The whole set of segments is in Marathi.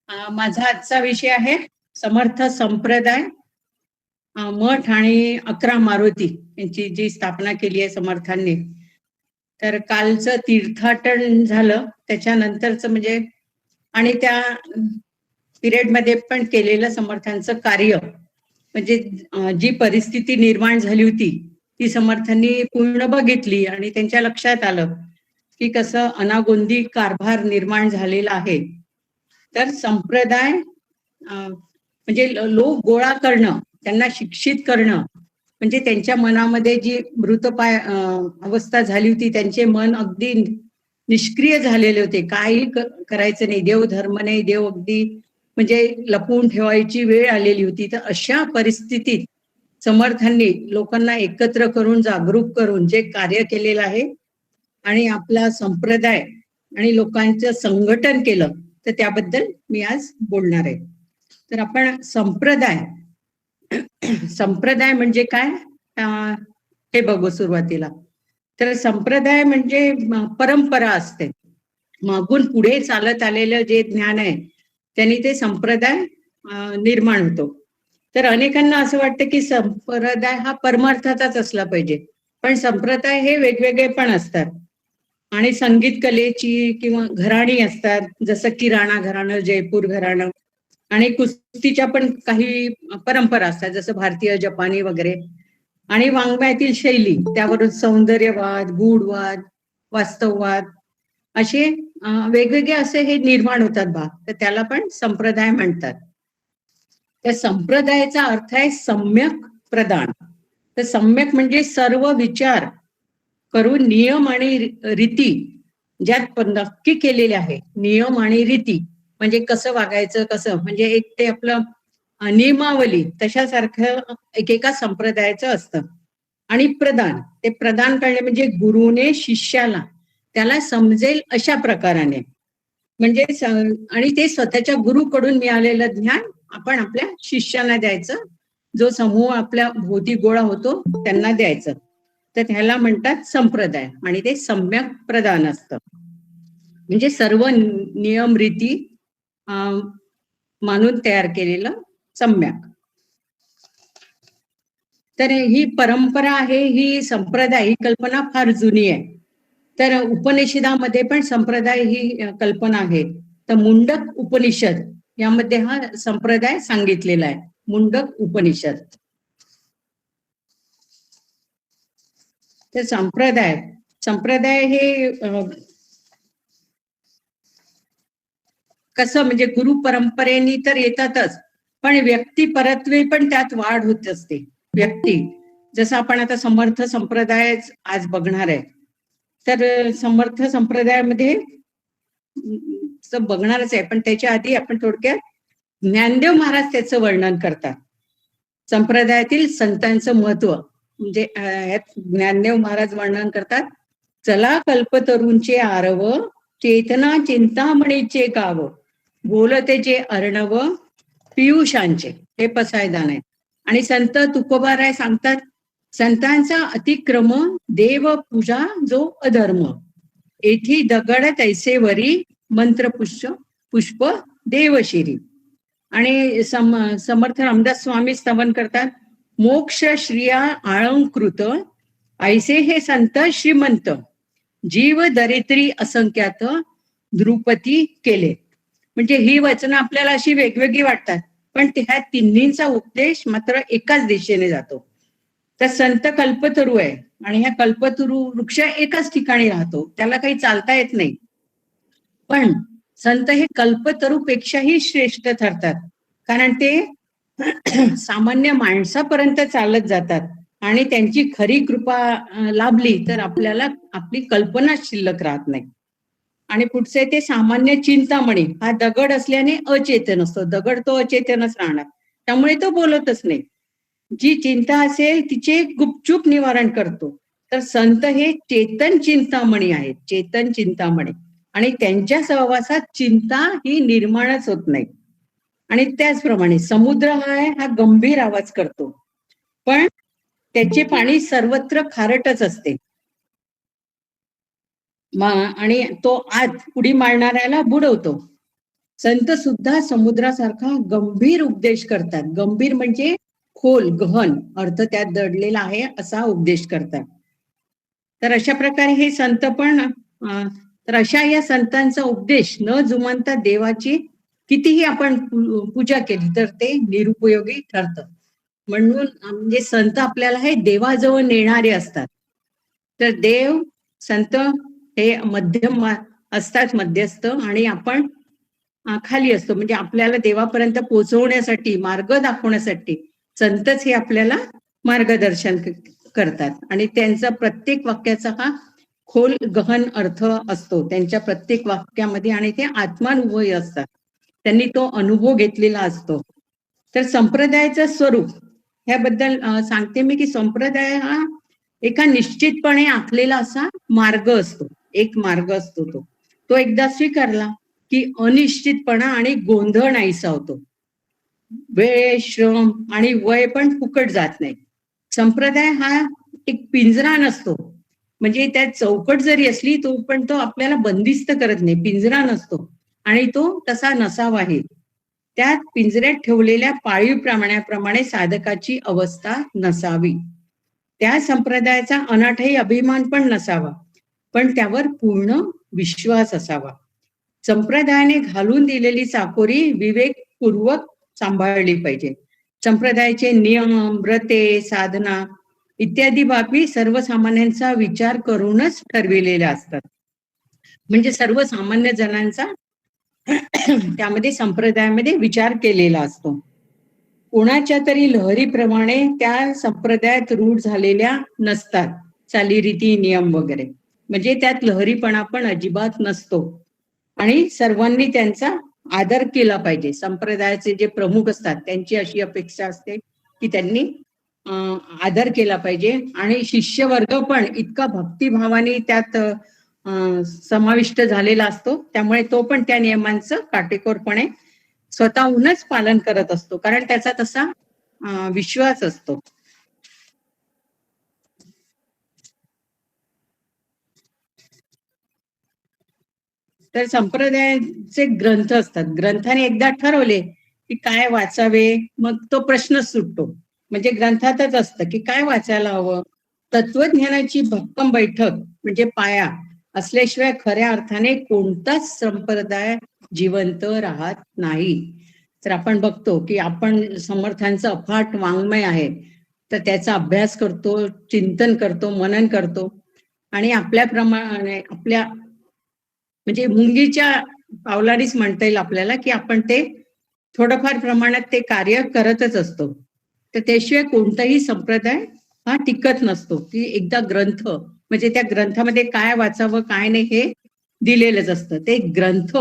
माझा आजचा विषय आहे समर्थ संप्रदाय, मठ आणि 11 मारुती यांची जी स्थापना केली आहे समर्थांनी. तर कालचं तीर्थाटन झालं, त्याच्यानंतरचं म्हणजे आणि त्या पिरियड मध्ये पण केलेलं समर्थांचं कार्य, म्हणजे जी परिस्थिती निर्माण झाली होती ती समर्थांनी पूर्ण बघितली आणि त्यांच्या लक्षात आलं की कसं अनागोंदी कारभार निर्माण झालेला आहे. तर संप्रदाय म्हणजे लोक गोळा करणं, त्यांना शिक्षित करणं, म्हणजे त्यांच्या मनामध्ये जी मृतपाय अवस्था झाली होती, त्यांचे मन अगदी निष्क्रिय झालेले होते, काही करायचं नाही, देव धर्म नाही, देव अगदी म्हणजे लपवून ठेवायची वेळ आलेली होती. तर अशा परिस्थितीत समर्थांनी लोकांना एकत्र करून जागरूक करून जे कार्य केलेलं आहे आणि आपला संप्रदाय आणि लोकांचं संघटन केलं, तर त्याबद्दल मी आज बोलणार आहे. तर आपण संप्रदाय संप्रदाय म्हणजे काय हे बघू सुरुवातीला. तर संप्रदाय म्हणजे परंपरा असते, मागून पुढे चालत आलेलं जे ज्ञान आहे त्यांनी ते संप्रदाय निर्माण होतो. तर अनेकांना असं वाटतं की संप्रदाय हा परमार्थाचाच असला पाहिजे, पण संप्रदाय हे वेगवेगळे पण असतात. आणि संगीत कलेची किंवा घराणी असतात, जसं किराणा घराणं, जयपूर घराणं, आणि कुस्तीच्या पण काही परंपरा असतात, जसं भारतीय, जपानी वगैरे. आणि वाङ्मयातील शैली, त्यावरून सौंदर्यवाद, गूढवाद, वास्तववाद, असे वेगवेगळे असे हे निर्माण होतात भाग, तर त्याला पण संप्रदाय म्हणतात. त्या संप्रदायाचा अर्थ आहे सम्यक प्रदान. तर सम्यक म्हणजे सर्व विचार करून नियम आणि रीती ज्यात नक्की केलेले आहे, नियम आणि रीती म्हणजे कसं वागायचं, कसं म्हणजे एक ते आपलं नियमावली तशासारखं एकेका संप्रदायाचं असतं. आणि प्रदान, ते प्रदान करणे म्हणजे गुरुने शिष्याला त्याला समजेल अशा प्रकाराने, म्हणजे आणि ते स्वतःच्या गुरुकडून मिळालेलं ज्ञान आपण आपल्या शिष्यांना द्यायचं, जो समूह आपल्या भोवती गोळा होतो त्यांना द्यायचं. तर ह्याला म्हणतात संप्रदाय, आणि ते सम्यक प्रदान असतं, म्हणजे सर्व नियम रीती मानून तयार केलेलं सम्यक. तर ही परंपरा आहे, ही संप्रदाय, ही कल्पना फार जुनी आहे. तर उपनिषदामध्ये पण संप्रदाय ही कल्पना आहे. तर मुंडक उपनिषद यामध्ये हा संप्रदाय सांगितलेला आहे, मुंडक उपनिषद. तर संप्रदाय संप्रदाय हे कसं म्हणजे गुरु परंपरेनी तर येतातच, पण व्यक्ती परत्वे पण त्यात वाढ होत असते. व्यक्ती, जसं आपण आता समर्थ संप्रदाय आज बघणार आहे, तर समर्थ संप्रदायामध्ये बघणारच आहे, पण त्याच्या आधी आपण थोडक्यात ज्ञानदेव महाराज त्याचं वर्णन करतात, संप्रदायातील संतांचं महत्व. म्हणजे ज्ञानदेव महाराज वर्णन करतात, चला कल्पतरूंचे आरव, चेतना चिंतामणीचे गाव, बोलते जे अर्णव पियुषांचे, हे पसायदान आहे. आणि संत तुकोबाराय सांगतात, संतांचा अतिक्रम देव पूजा जो अधर्म, येथी दगड तैसे वरी मंत्र पुष्प देवशिरी. आणि समर्थ रामदास स्वामी स्तवन करतात, मोक्ष श्रिया आळंकृत ऐसे हे संत श्रीमंत, जीव दरिद्री असंख्यात द्रुपती केले. म्हणजे ही वचनं आपल्याला अशी वेगवेगळी वाटतात, पण ह्या तिन्हींचा उपदेश मात्र एकाच दिशेने जातो. तर संत कल्पतरू आहे, आणि ह्या कल्पतरू वृक्ष एकाच ठिकाणी राहतो, त्याला काही चालता येत नाही. पण संत हे कल्पतरूपेक्षाही श्रेष्ठ ठरतात, कारण ते सामान्य माणसापर्यंत चालत जातात, आणि त्यांची खरी कृपा लाभली तर आपल्याला आपली कल्पना शिल्लक राहत नाही. आणि पुढचे ते सामान्य चिंतामणी, हा दगड असल्याने अचेतन असतो, दगड तो अचेतनच राहणार, त्यामुळे तो बोलतच नाही. जी चिंता असेल तिचे गुपचूप निवारण करतो. तर संत हे चेतन चिंतामणी आहेत, चेतन चिंतामणी, आणि त्यांच्या सहवासात चिंता ही निर्माणच होत नाही. आणि त्याचप्रमाणे समुद्र हा गंभीर आवाज करतो, पण त्याचे पाणी सर्वत्र खारटच असते, आणि तो आत उडी मारणाऱ्याला बुडवतो. संत सुद्धा समुद्रासारखा गंभीर उपदेश करतात. गंभीर म्हणजे खोल, गहन अर्थ त्यात दडलेला आहे असा उपदेश करतात. तर अशा प्रकारे हे संत पण तर अशा या संतांचा उपदेश न जुमानता देवाची कितीही आपण पूजा केली तर ते निरुपयोगी ठरतं. म्हणून म्हणजे संत आपल्याला हे देवाजवळ नेणारे असतात. तर देव संत हे मध्यम असतात, मध्यस्थ, आणि आपण खाली असतो. म्हणजे आपल्याला देवापर्यंत पोहोचवण्यासाठी, मार्ग दाखवण्यासाठी संतच हे आपल्याला मार्गदर्शन करतात. आणि त्यांचा प्रत्येक वाक्याचा हा खोल गहन अर्थ असतो त्यांच्या प्रत्येक वाक्यामध्ये, आणि ते आत्मानुभवी असतात. त्यांनी तो अनुभव घेतलेला असतो. तर संप्रदायाचं स्वरूप ह्याबद्दल सांगते मी, की संप्रदाय हा एका निश्चितपणे आखलेला असा मार्ग असतो. एक मार्ग असतो. तो एकदा स्वीकारला की अनिश्चितपणा आणि गोंधळ नाहीसा होतो. वेळ, श्रम आणि वय पण फुकट जात नाही. संप्रदाय हा एक पिंजरा नसतो. म्हणजे त्यात चौकट जरी असली तो पण तो आपल्याला बंदिस्त करत नाही, पिंजरा नसतो आणि तो तसा नसावाही. त्यात पिंजऱ्यात ठेवलेल्या पाळीव प्राण्याप्रमाणे साधकाची अवस्था नसावी. त्या संप्रदायाचा अनाठाई अभिमान पण नसावा, पण त्यावर पूर्ण विश्वास असावा. संप्रदायाने घालून दिलेली चाकोरी विवेकपूर्वक सांभाळली पाहिजे. संप्रदायाचे नियम, व्रते, साधना इत्यादी बाबी सर्वसामान्यांचा विचार करूनच ठरविलेल्या असतात. म्हणजे सर्वसामान्य जणांचा त्यामध्ये संप्रदायामध्ये विचार केलेला असतो. कोणाच्या तरी लहरीप्रमाणे त्या संप्रदायात रूढ झालेल्या नसतात चालीरीती, नियम वगैरे. म्हणजे त्यात लहरीपणा पण अजिबात नसतो आणि सर्वांनी त्यांचा आदर केला पाहिजे. संप्रदायाचे जे प्रमुख असतात त्यांची अशी अपेक्षा असते की त्यांनी आदर केला पाहिजे. आणि शिष्य वर्ग पण इतका भक्तिभावाने त्यात समाविष्ट झालेला असतो, त्यामुळे तो पण त्या नियमांचं काटेकोरपणे स्वतःहूनच पालन करत असतो, कारण त्याचा तसा विश्वास असतो. तर संप्रदायाचे ग्रंथ असतात. ग्रंथाने एकदा ठरवले की काय वाचावे, मग तो प्रश्नच सुटतो. म्हणजे ग्रंथातच असतं की काय वाचायला हवं. तत्वज्ञानाची भक्कम बैठक म्हणजे पाया असल्याशिवाय खऱ्या अर्थाने कोणताच संप्रदाय जिवंत राहत नाही. तर आपण बघतो की आपण समर्थांचं अफाट वाङ्मय आहे, तर त्याचा अभ्यास करतो, चिंतन करतो, मनन करतो, आणि आपल्याप्रमाणे आपल्या म्हणजे मुंगीच्या पावलानेच म्हणता येईल आपल्याला की आपण ते थोडंफार प्रमाणात ते कार्य करतच असतो. तर त्याशिवाय कोणताही संप्रदाय हा टिकत नसतो. की एकदा ग्रंथ म्हणजे त्या ग्रंथामध्ये काय वाचावं काय नाही हे दिलेलंच असतं. ते ग्रंथ,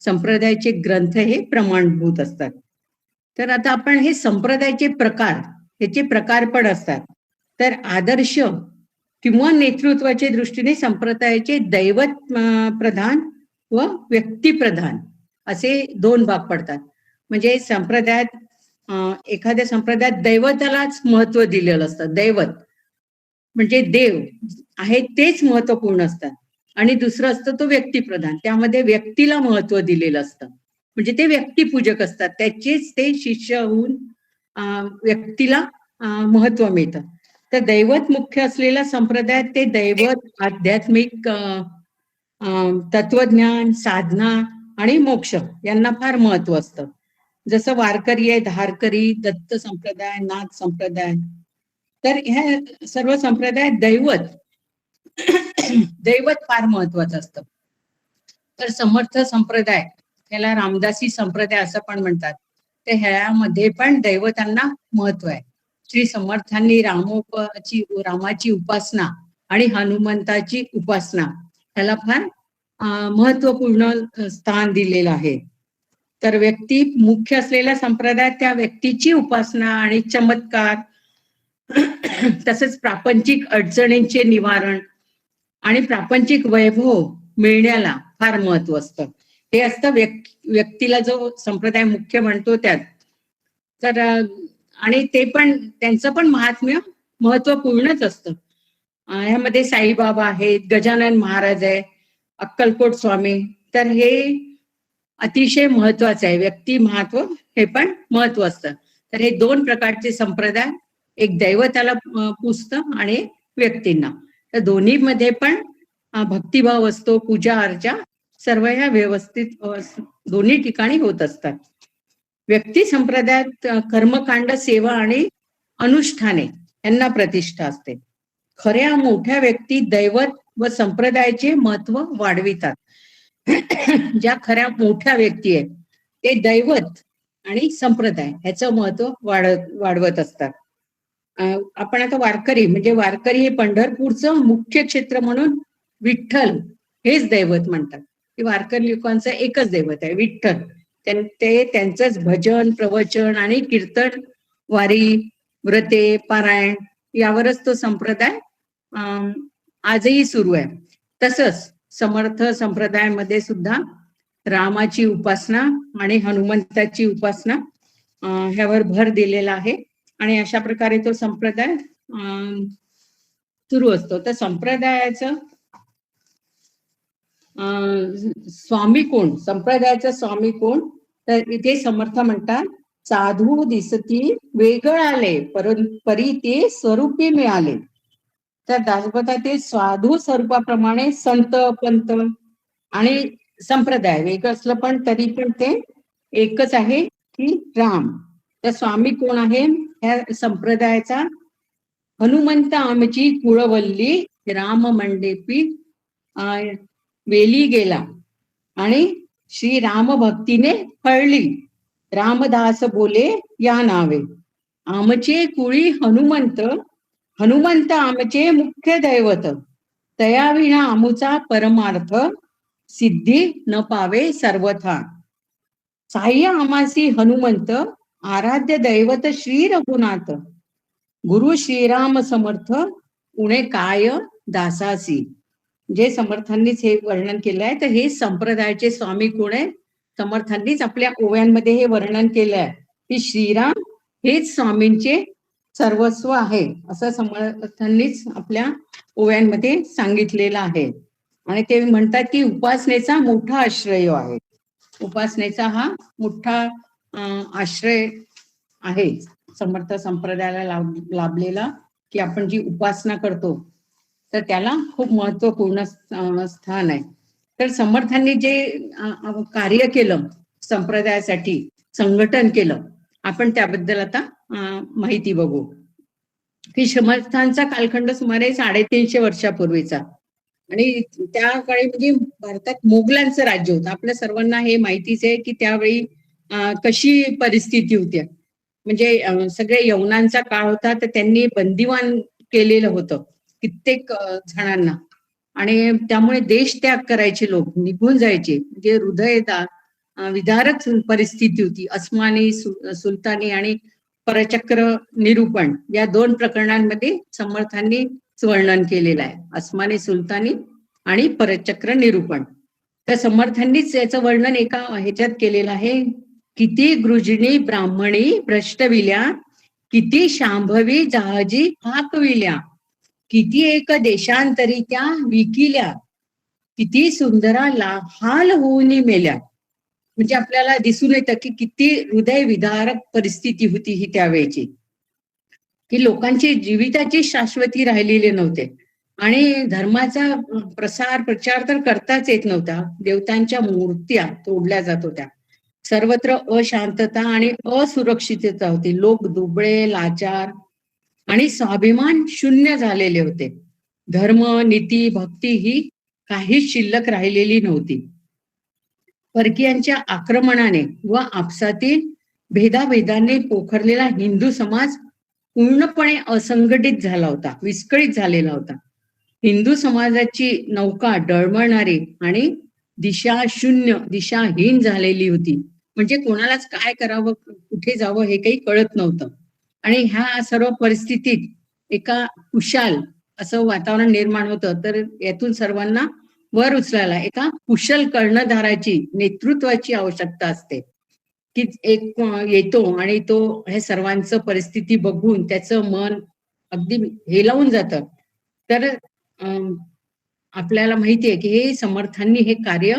संप्रदायाचे ग्रंथ हे प्रमाणभूत असतात. तर आता आपण हे संप्रदायाचे प्रकार, ह्याचे प्रकार पण असतात. तर आदर्श किंवा नेतृत्वाच्या दृष्टीने संप्रदायाचे दैवत प्रधान व व्यक्तिप्रधान असे दोन भाग पडतात. म्हणजे संप्रदायात एखाद्या संप्रदायात दैवतालाच महत्व दिलेलं असतं. दैवत म्हणजे देव आहे तेच महत्वपूर्ण असतात. आणि दुसरं असतं तो व्यक्तिप्रधान, त्यामध्ये व्यक्तीला महत्व दिलेलं असतं. म्हणजे ते व्यक्तिपूजक असतात, त्याचेच ते शिष्य होऊन व्यक्तीला महत्व मिळतं. तर दैवत मुख्य असलेल्या संप्रदायात ते दैवत, आध्यात्मिक तत्वज्ञान, साधना आणि मोक्ष यांना फार महत्व असतं. जसं वारकरी आहे, धारकरी, दत्त संप्रदाय, नाथ संप्रदाय. तर ह्या सर्व संप्रदायात दैवत दैवत फार महत्वाचं असतं. तर समर्थ संप्रदाय, त्याला रामदासी संप्रदाय असं पण म्हणतात, तर ह्यामध्ये पण दैवतांना महत्व आहे. श्री समर्थांनी रामाची उपासना आणि हनुमंताची उपासना ह्याला फार महत्वपूर्ण स्थान दिलेलं आहे. तर व्यक्ती मुख्य असलेल्या संप्रदायात त्या व्यक्तीची उपासना आणि चमत्कार तसंच प्रापंचिक अडचणींचे निवारण आणि प्रापंचिक वैभव मिळण्याला फार महत्व असतं. हे असतं व्यक्तीला जो संप्रदाय मुख्य म्हणतो त्यात. तर आणि ते पण त्यांचं पण महात्म्य महत्वपूर्णच असतं. ह्यामध्ये साईबाबा आहेत, गजानन महाराज आहे, अक्कलकोट स्वामी. तर हे अतिशय महत्वाचं आहे. व्यक्ती महत्व हे पण महत्व असतं. तर हे दोन प्रकारचे संप्रदाय, एक दैवताला पुजतं आणि व्यक्तींना. तर दोन्ही मध्ये पण भक्तिभाव असतो, पूजा अर्चा सर्व ह्या व्यवस्थित दोन्ही ठिकाणी होत असतात. व्यक्ती संप्रदायात कर्मकांड, सेवा आणि अनुष्ठाने यांना प्रतिष्ठा असते. खऱ्या मोठ्या व्यक्ती दैवत व संप्रदायाचे महत्व वाढवितात. ज्या खऱ्या मोठ्या व्यक्ती आहेत ते दैवत आणि संप्रदाय ह्याचं महत्व वाढवत असतात. आपण आता वारकरी, म्हणजे वारकरी हे पंढरपूरचं मुख्य क्षेत्र म्हणून विठ्ठल हेच दैवत म्हणतात. वारकरी लोकांचं एकच दैवत आहे विठ्ठल. ते त्यांचंच भजन, प्रवचन आणि कीर्तन, वारी, व्रते, पारायण यावरच तो संप्रदाय आजही सुरू आहे. तसंच समर्थ संप्रदायामध्ये सुद्धा रामाची उपासना आणि हनुमंताची उपासना ह्यावर भर दिलेला आहे आणि अशा प्रकारे तो संप्रदाय सुरू असतो. तर संप्रदायाचं स्वामी कोण, संप्रदायाचा स्वामी कोण, तर इथे समर्थ म्हणतात, साधू दिसती वेगळाले परी ते स्वरूपी मिळाले. तर दासबोधातील साधू स्वरूपाप्रमाणे संत, पंत आणि संप्रदाय वेगळं असलं पण तरी पण ते एकच आहे की राम. तर स्वामी कोण आहे ह्या संप्रदायाचा? हनुमंत आमची कुळवल्ली राम मंडेपी वेली गेला आणि श्री राम भक्तीने फळली. रामदास बोले या नावे, आमचे कुळी हनुमंत, हनुमंत आमचे मुख्य दैवत. तयाविना आमुचा परमार्थ, सिद्धी न पावे सर्वथा. साह्य आमासी हनुमंत, आराध्य दैवत श्री रघुनाथ. गुरु श्रीराम समर्थ, उणे काय दासासी. जे समर्थांनीच हे वर्णन केलं आहे. तर हे संप्रदायाचे स्वामी कोण आहे? समर्थांनीच आपल्या ओव्यांमध्ये हे वर्णन केलं आहे की श्रीराम हेच स्वामींचे सर्वस्व आहे, असं समर्थांनीच आपल्या ओव्यांमध्ये सांगितलेलं आहे. आणि ते म्हणतात की उपासनेचा मोठा आश्रय आहे. उपासनेचा हा मोठा आश्रय आहे समर्थ संप्रदायाला लाभलेला, की आपण जी उपासना करतो तर त्याला खूप महत्वपूर्ण स्थान आहे. तर समर्थांनी जे कार्य केलं संप्रदायासाठी, संघटन केलं, आपण त्याबद्दल आता माहिती बघू. की समर्थांचा कालखंड सुमारे 350 वर्षापूर्वीचा आणि त्या काळी म्हणजे भारतात मोगलांचं राज्य होतं. आपल्या सर्वांना हे माहितीच आहे की त्यावेळी कशी परिस्थिती होती. म्हणजे सगळे यवनांचा काळ होता, तर त्यांनी बंदिवान केलेलं होतं कित्येक जणांना आणि त्यामुळे देश त्याग करायचे, लोक निघून जायचे. म्हणजे हृदय विदारक परिस्थिती होती. अस्मानी सुलतानी आणि परचक्र निरूपण या दोन प्रकरणांमध्ये समर्थांनी वर्णन केलेलं आहे. अस्मानी सुलतानी आणि परचक्र निरूपण. तर समर्थांनीच याचं वर्णन एका ह्याच्यात केलेलं आहे. किती गृहिणी ब्राह्मणी भ्रष्टविल्या, किती शांभवी जहाजी हाकविल्या, किती एक देशांतरी त्या विकिल्या, किती सुंदरा हाल होऊन मेल्या. म्हणजे आपल्याला दिसून येतं की किती हृदय विदारक परिस्थिती होती ही त्यावेळेची, की लोकांची जीविताची शाश्वती राहिलेली नव्हते आणि धर्माचा प्रचार तर करताच येत नव्हता. देवतांच्या मूर्त्या तोडल्या जात होत्या. सर्वत्र अशांतता आणि असुरक्षितता होती. लोक दुबळे, लाचार आणि स्वाभिमान शून्य झालेले होते. धर्म, नीती, भक्ती ही काहीच शिल्लक राहिलेली नव्हती. परकीयांच्या आक्रमणाने व आपसातील भेदाभेदाने पोखरलेला हिंदू समाज पूर्णपणे असंघटित झाला होता, विस्कळीत झालेला होता. हिंदू समाजाची नौका डळमळणारी आणि दिशाहीन झालेली होती. म्हणजे कोणालाच काय करावं, कुठे जावं हे काही कळत नव्हतं. आणि ह्या सर्व परिस्थितीत एका कुशाल असं वातावरण निर्माण होतं. तर यातून सर्वांना वर उचलायला एका कुशल कर्णधाराची, नेतृत्वाची आवश्यकता असते. की एक येतो आणि तो हे सर्वांचं परिस्थिती बघून त्याचं मन अगदी हेलावून जातं. तर आपल्याला माहितीये की हे समर्थांनी हे कार्य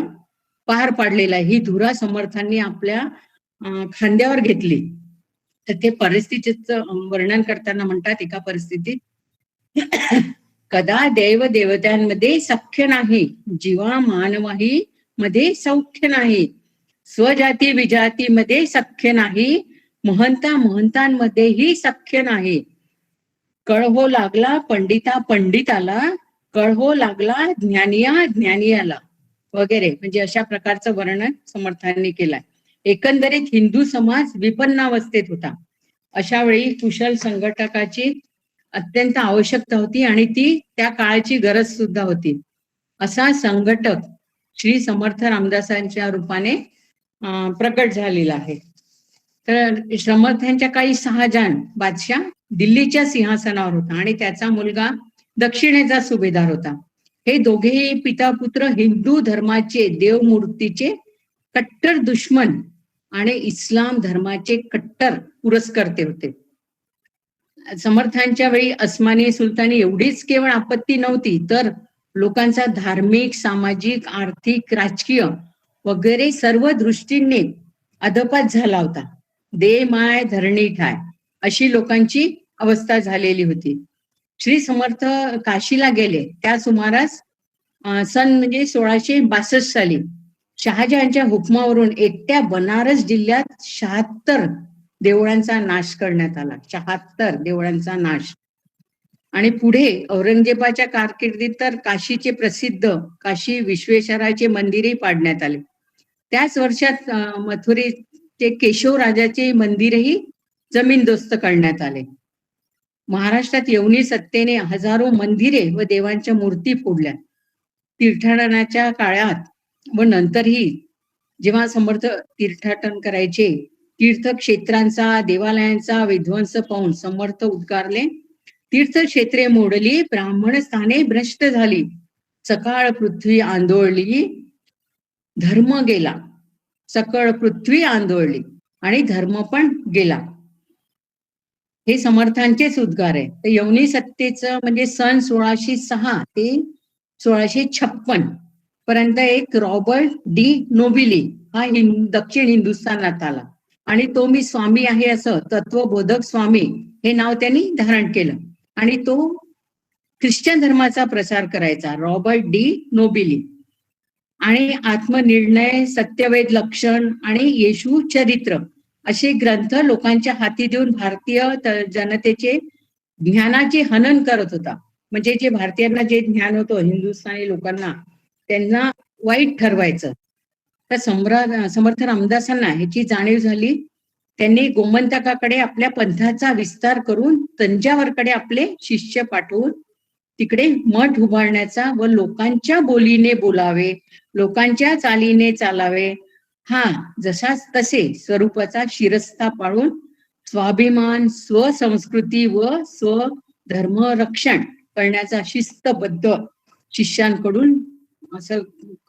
पार पाडलेला आहे. ही धुरा समर्थांनी आपल्या खांद्यावर घेतली. तर ते परिस्थितीचं वर्णन करताना म्हणतात एका परिस्थितीत, कदा देव देवतांमध्ये सख्य नाही, जीवा मानवाही मध्ये सौख्य नाही, स्वजाती विजातीमध्ये सख्य नाही, महंता महंतांमध्येही सख्य नाही. कळहो लागला पंडिता पंडिताला, कळहो लागला ज्ञानिया ज्ञानियाला, वगैरे. म्हणजे अशा प्रकारचं वर्णन समर्थांनी केलंय. एकंदरीत हिंदू समाज विपन्नावस्थेत होता. अशा वेळी कुशल संघटकाची अत्यंत आवश्यकता होती आणि ती त्या काळाची गरज सुद्धा होती. असा संघटक श्री समर्थ रामदासांच्या रूपाने प्रकट झालेला आहे. तर समर्थांच्या काही शहाजहान बादशाह दिल्लीच्या सिंहासनावर होता आणि त्याचा मुलगा दक्षिणेचा सुभेदार होता. हे दोघेही पिता पुत्र हिंदू धर्माचे देवमूर्तीचे कट्टर दुश्मन आणि इस्लाम धर्माचे कट्टर पुरस्कर्ते होते. समर्थांच्या वेळी अस्मानी सुलतानी एवढीच केवळ आपत्ती नव्हती, तर लोकांचा धार्मिक, सामाजिक, आर्थिक, राजकीय वगैरे सर्व दृष्टीने अधपात झाला होता. दे माय धरणी ठाय अशी लोकांची अवस्था झालेली होती. श्री समर्थ काशीला गेले त्या सुमारास सन म्हणजे 1662 साली शहाजहानच्या हुकमावरून एकट्या बनारस जिल्ह्यात 76 देवळांचा नाश करण्यात आला. 76 देवळांचा नाश. आणि पुढे औरंगजेबाच्या कारकिर्दीत तर काशीचे प्रसिद्ध काशी विश्वेश्वराचे मंदिरही पाडण्यात आले. त्याच वर्षात मथुरेचे केशव राजाचे मंदिरही जमीनदोस्त करण्यात आले. महाराष्ट्रात यवनी सत्तेने हजारो मंदिरे व देवांच्या मूर्ती फोडल्या. तीर्थाटनाच्या काळात व नंतरही जेव्हा समर्थ तीर्थाटन करायचे, तीर्थक्षेत्रांचा देवालयांचा विध्वंस पाहून समर्थ उद्गारले, तीर्थक्षेत्रे मोडली, ब्राह्मण स्थाने भ्रष्ट झाली, सकाळ पृथ्वी आंदोळली, धर्म गेला. सकळ पृथ्वी आंदोळली आणि धर्म पण गेला. हे समर्थांचेच उद्गार आहे. तर यवनी सत्तेचं म्हणजे सन 1606 ते 1656 पर्यंत एक रॉबर्ट डी नोबिली हा दक्षिण हिंदुस्थानात आला आणि तो मी स्वामी आहे असं तत्वबोधक स्वामी हे नाव त्यांनी धारण केलं आणि तो ख्रिश्चन धर्माचा प्रचार करायचा. Robert D Nobili. आणि आत्मनिर्णय, सत्यवेद लक्षण आणि येशू चरित्र असे ग्रंथ लोकांच्या हाती देऊन भारतीय जनतेचे ज्ञानाचे हनन करत होता. म्हणजे जे भारतीयांना जे ज्ञान होतं हिंदुस्थानी लोकांना त्यांना वाईट ठरवायचं. तर समर्थ रामदासांना ह्याची जाणीव झाली. त्यांनी गोमंतकाकडे आपल्या पंथाचा विस्तार करून तंजावरकडे आपले शिष्य पाठवून तिकडे मठ उभारण्याचा व लोकांच्या बोलीने बोलावे, लोकांच्या चालीने चालावे, हा जसाच तसे स्वरूपाचा शिरस्ता पाळून स्वाभिमान, स्वसंस्कृती व स्वधर्म रक्षण करण्याचा शिस्तबद्ध शिष्यांकडून असं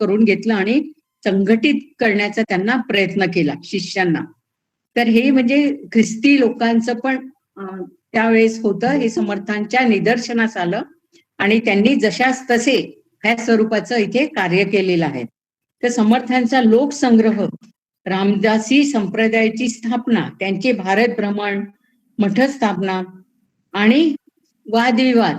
करून घेतलं आणि संघटित करण्याचा त्यांना प्रयत्न केला शिष्यांना. तर हे म्हणजे ख्रिस्ती लोकांचं पण त्यावेळेस होतं. हे समर्थांच्या निदर्शनास आलं आणि त्यांनी जशास तसे ह्या स्वरूपाचं इथे कार्य केलेलं आहे. तर समर्थांचा लोकसंग्रह, रामदासी संप्रदायाची स्थापना, त्यांचे भारत भ्रमण, मठ स्थापना आणि वादविवाद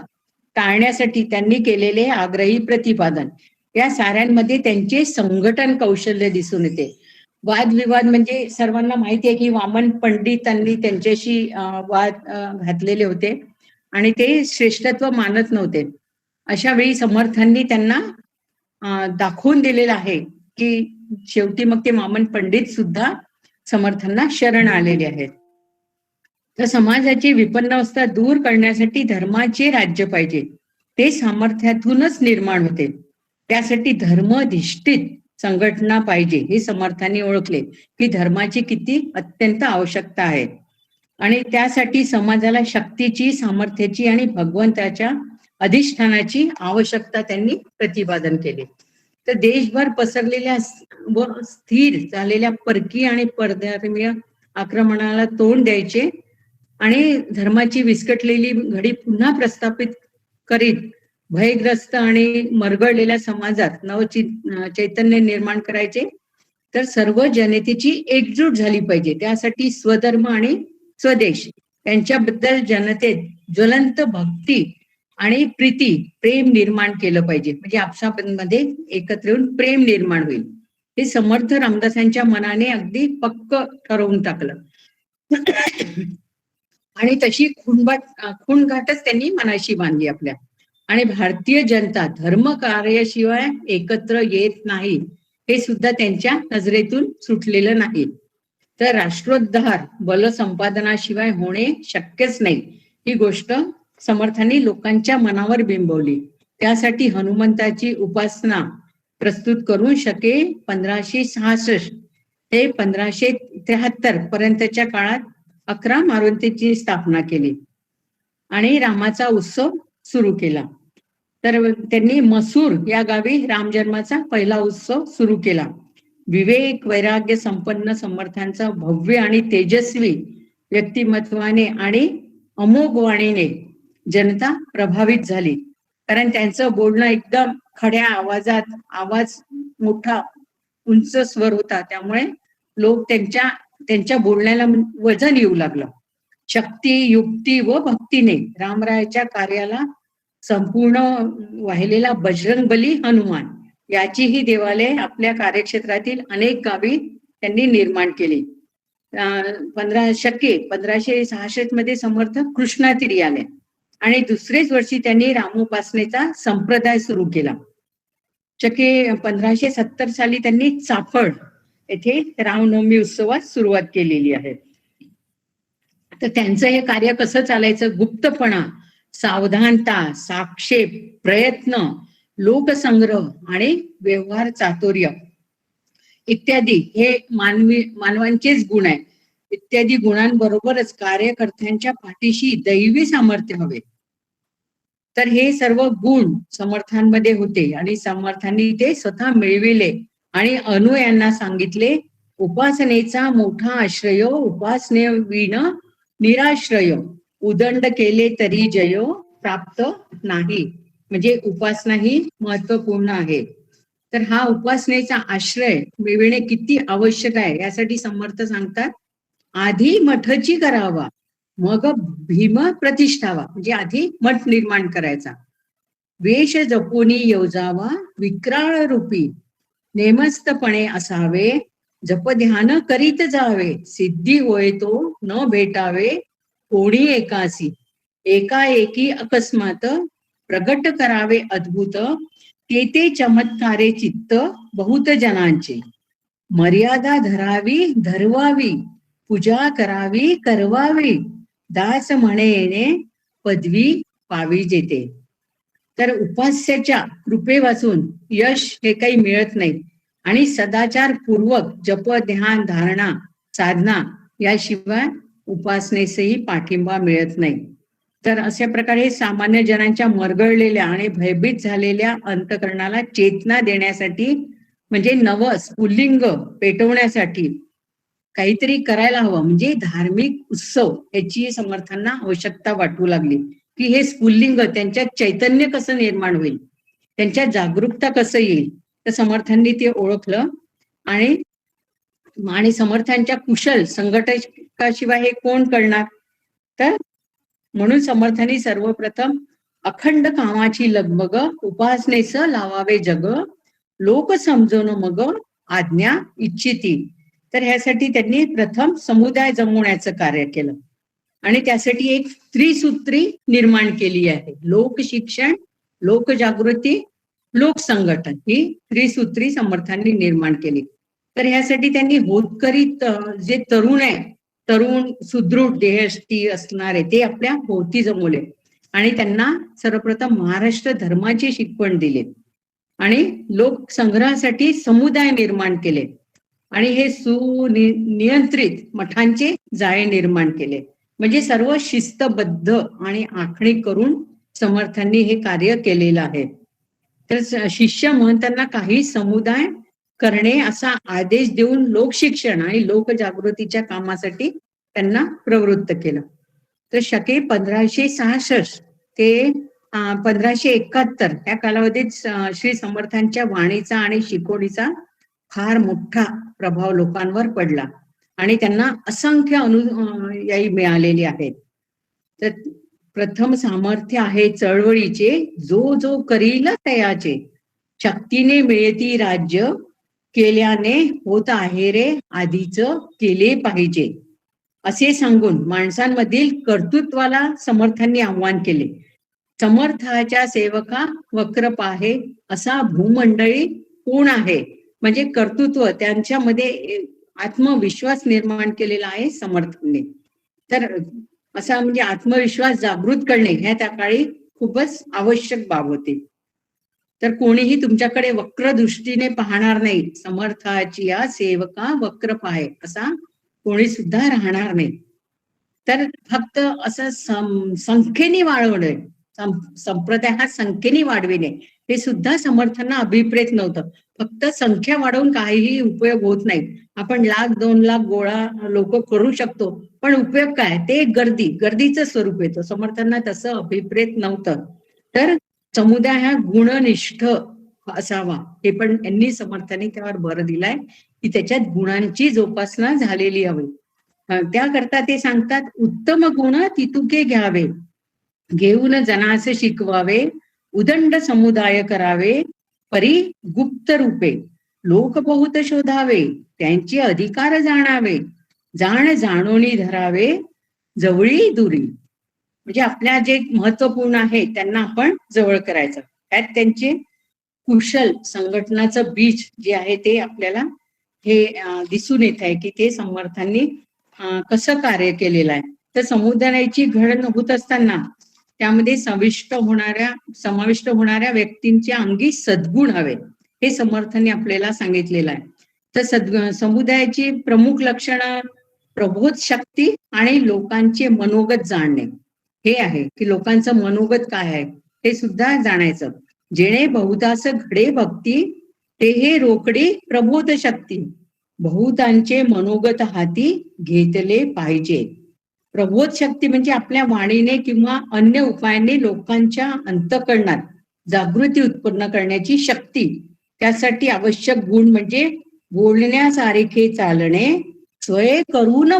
टाळण्यासाठी त्यांनी केलेले आग्रही प्रतिपादन या साऱ्यांमध्ये त्यांचे संघटन कौशल्य दिसून येते. वादविवाद म्हणजे सर्वांना माहिती आहे की वामन पंडितांनी त्यांच्याशी वाद घातलेले होते आणि ते श्रेष्ठत्व मानत नव्हते. अशा वेळी समर्थांनी त्यांना दाखवून दिलेलं आहे की शेवटी मग ते वामन पंडित सुद्धा समर्थांना शरण आलेले आहेत. तर समाजाची विपन्नावस्था दूर करण्यासाठी धर्माचे राज्य पाहिजे, ते सामर्थ्यातूनच निर्माण होते. त्यासाठी धर्मधिष्ठित संघटना पाहिजे हे समर्थांनी ओळखले की धर्माची किती अत्यंत आवश्यकता आहे आणि त्यासाठी समाजाला शक्तीची, सामर्थ्याची आणि भगवंताच्या अधिष्ठानाची आवश्यकता त्यांनी प्रतिपादन केले. तर देशभर पसरलेल्या व स्थिर झालेल्या परकीय आणि परधर्मीय आक्रमणाला तोंड द्यायचे आणि धर्माची विस्कटलेली घडी पुन्हा प्रस्थापित करीत भयग्रस्त आणि मरगळलेल्या समाजात चैतन्य निर्माण करायचे, तर सर्व जनतेची एकजूट झाली पाहिजे. त्यासाठी स्वधर्म आणि स्वदेश यांच्याबद्दल जनतेत ज्वलंत भक्ती आणि प्रेम निर्माण केलं पाहिजे. म्हणजे आपसामध्ये एकत्र येऊन प्रेम निर्माण होईल. हे समर्थ रामदासांच्या मनाने अगदी पक्क ठरवून टाकलं. आणि तशी खूणगाठच त्यांनी मनाशी बांधली आपल्या. आणि भारतीय जनता धर्म कार्याशिवाय एकत्र येत नाही हे सुद्धा त्यांच्या नजरेतून सुटलेलं नाही. तर राष्ट्रोद्धार बल संपादनाशिवाय होणे शक्यच नाही ही गोष्ट समर्थांनी लोकांच्या मनावर बिंबवली. त्यासाठी हनुमंताची उपासना प्रस्तुत करून शके 1566 ते 1573 पर्यंतच्या काळात 11 मारुतीची स्थापना केली आणि रामाचा उत्सव सुरू केला. तर त्यांनी मसूर या गावी रामजन्माचा पहिला उत्सव सुरू केला. विवेक वैराग्य संपन्न समर्थांचा भव्य आणि तेजस्वी व्यक्तिमत्वाने आणि अमोघ वाणीने जनता प्रभावित झाली. कारण त्यांचं बोलणं एकदम खड्या आवाजात, आवाज मोठा उंच स्वर होता, त्यामुळे लोक त्यांच्या बोलण्याला वजन येऊ लागलं. शक्ती, युक्ती व भक्तीने रामरायाच्या कार्याला संपूर्ण वाहिलेला बजरंगबली हनुमान याचीही देवालय आपल्या कार्यक्षेत्रातील अनेक गावी त्यांनी निर्माण केली. 1566 मध्ये समर्थ कृष्णातीरी आले आणि दुसरेच वर्षी त्यांनी रामोपासनेचा संप्रदाय सुरू केला. शके 1570 साली त्यांनी चाफळ येथे रामनवमी उत्सवात सुरुवात केलेली आहे. तर त्यांचं हे कार्य कसं चालायचं? गुप्तपणा, सावधानता, साक्षेप, प्रयत्न, लोकसंग्रह आणि व्यवहार चातुर्य इत्यादी हे मानवांचेच गुण आहे. इत्यादी गुणांबरोबरच कार्यकर्त्यांच्या पाठीशी दैवी सामर्थ्य हवे. तर हे सर्व गुण समर्थांमध्ये होते आणि समर्थांनी ते स्वतः मिळविले आणि अनु यांना सांगितले, उपासनेचा मोठा आश्रय उपासने विण निराश्रय, उदंड केले तरी जय प्राप्त नाही. म्हणजे उपासना ही महत्वपूर्ण आहे. तर हा उपासनेचा आश्रय मिळविणे किती आवश्यक आहे यासाठी समर्थ सांगतात, आधी मठची करावा मग भीम प्रतिष्ठावा. म्हणजे आधी मठ निर्माण करायचा. वेश जपोनी योजावा विक्राळ रूपी, नेमस्तपणे असावे जप ध्यान करीत जावे, सिद्धी होय तो न भेटावे कोणी एकासी, एकाएकी अकस्मात प्रगट करावे अद्भुत, ते चमत्कारे चित्त बहुत जनांचे, मर्यादा धरवावी पूजा करावी करवावी, दास म्हणेने पदवी पावी जेते. तर उपास्याच्या कृपे वाचून यश हे काही मिळत नाही आणि सदाचार पूर्वक जप ध्यान धारणा साधना याशिवाय उपासनेसही पाठिंबा मिळत नाही. तर अशा प्रकारे सामान्य जनांच्या मरगळलेल्या आणि भयभीत झालेल्या अंतकरणाला चेतना देण्यासाठी, म्हणजे नवं स्फुल्लिंग पेटवण्यासाठी काहीतरी करायला हवं. म्हणजे धार्मिक उत्सव याची समर्थांना आवश्यकता वाटू लागली की हे स्फुल्लिंग त्यांच्यात चैतन्य कसं निर्माण होईल, त्यांच्या जागरूकता कसं येईल. तर समर्थांनी ते ओळखलं आणि समर्थांच्या कुशल संघटकाशिवाय हे कोण करणार. तर म्हणून समर्थांनी सर्वप्रथम अखंड कामाची लगमग उपासनेस लावावे जग, लोक समजून मग आज्ञा इच्छिती. तर ह्यासाठी त्यांनी प्रथम समुदाय जमवण्याचं कार्य केलं आणि त्यासाठी एक त्रिसूत्री निर्माण केली आहे. लोकशिक्षण, लोकजागृती, लोकसंघटन ही त्रिसूत्री समर्थांनी निर्माण केली. तर ह्यासाठी त्यांनी होतकरीत जे तरुण आहे, तरुण सुदृढ देहष्टी असणारे ते आपल्या भोवती जमवले आणि त्यांना सर्वप्रथम महाराष्ट्र धर्माची शिकवण दिली आणि लोकसंग्रहासाठी समुदाय निर्माण केले आणि हे सुनियंत्रित मठांचे जाळे निर्माण केले. म्हणजे सर्व शिस्तबद्ध आणि आखणी करून समर्थांनी हे कार्य केलेलं आहे. तर शिष्य महंतांना काही समुदाय करणे असा आदेश देऊन लोकशिक्षण आणि लोकजागृतीच्या कामासाठी त्यांना प्रवृत्त केलं. तर शके 1566 ते 1571 या कालावधीत श्री समर्थांच्या वाणीचा आणि शिकवणीचा फार मोठा प्रभाव लोकांवर पडला आणि त्यांना असंख्य अनुयायी मिळालेले आहेत. तर प्रथम सामर्थ्य आहे चळवळीचे, जो जो करील तयाचे, शक्तीने मिळती राज्य, केल्याने होत आहे रे आधीच केले पाहिजे, असे सांगून माणसांमधील कर्तृत्वाला समर्थांनी आव्हान केले. समर्थाच्या सेवका वक्र पाहे, असा भूमंडळी कोण आहे. म्हणजे कर्तृत्व, त्यांच्यामध्ये आत्मविश्वास निर्माण केलेला आहे समर्थांनी. तर असा म्हणजे आत्मविश्वास जागृत करणे ह्या त्या काळी खूपच आवश्यक बाब होती. तर कोणीही तुमच्याकडे वक्र दृष्टीने पाहणार नाही. समर्थाची या सेवका वक्र पाहे, असा कोणी सुद्धा राहणार नाही. तर फक्त असं संख्येने वाढवणे, संप्रदाय हा संख्येने वाढविणे, हे सुद्धा समर्थांना अभिप्रेत नव्हतं. फक्त संख्या वाढवून काहीही उपयोग होत नाही. आपण 1,00,000-2,00,000 गोळा लोक करू शकतो, पण उपयोग काय? ते गर्दीचं स्वरूप येतं. समर्थांना तसं अभिप्रेत नव्हतं. तर समुदाय हा गुणनिष्ठ असावा, हे पण यांनी समर्थांनी त्यावर भर दिलाय की त्याच्यात गुणांची जोपासना झालेली हवी. त्याकरता ते सांगतात, उत्तम गुण तितुके घ्यावे, घेऊन जनास शिकवावे, उदंड समुदाय करावे, परी गुप्त रूपे, लोक बहुत शोधावे, त्यांचे अधिकार जाणावे, जाण जाणोनी धरावे, जवळी दुरी. म्हणजे आपल्या जे महत्वपूर्ण आहे त्यांना आपण जवळ करायचं. त्यात त्यांचे कुशल संघटनाचं बीज जे आहे ते आपल्याला हे दिसून येत आहे की ते समर्थांनी कसं कार्य केलेलं आहे. तर समुदायाची घडण होत असताना त्यामध्ये समाविष्ट होणाऱ्या व्यक्तींच्या अंगी सद्गुण हवे, हे समर्थांनी आपल्याला सांगितलेलं आहे. तर समुदायाची प्रमुख लक्षणं प्रबोध शक्ती आणि लोकांचे मनोगत जाणणे हे आहे की लोकांचं मनोगत काय आहे हे सुद्धा जाणायचं. जेणे बहुतास घडे भक्ती, ते हे रोकडी प्रबोध शक्ती, बहुतांचे मनोगत हाती घेतले पाहिजे. प्रबोध शक्ती म्हणजे आपल्या वाणीने किंवा अन्य उपायाने लोकांच्या अंतःकरणात जागृती उत्पन्न करण्याची शक्ती. त्यासाठी आवश्यक गुण म्हणजे बोलण्यासारखे चालणे, स्वय करून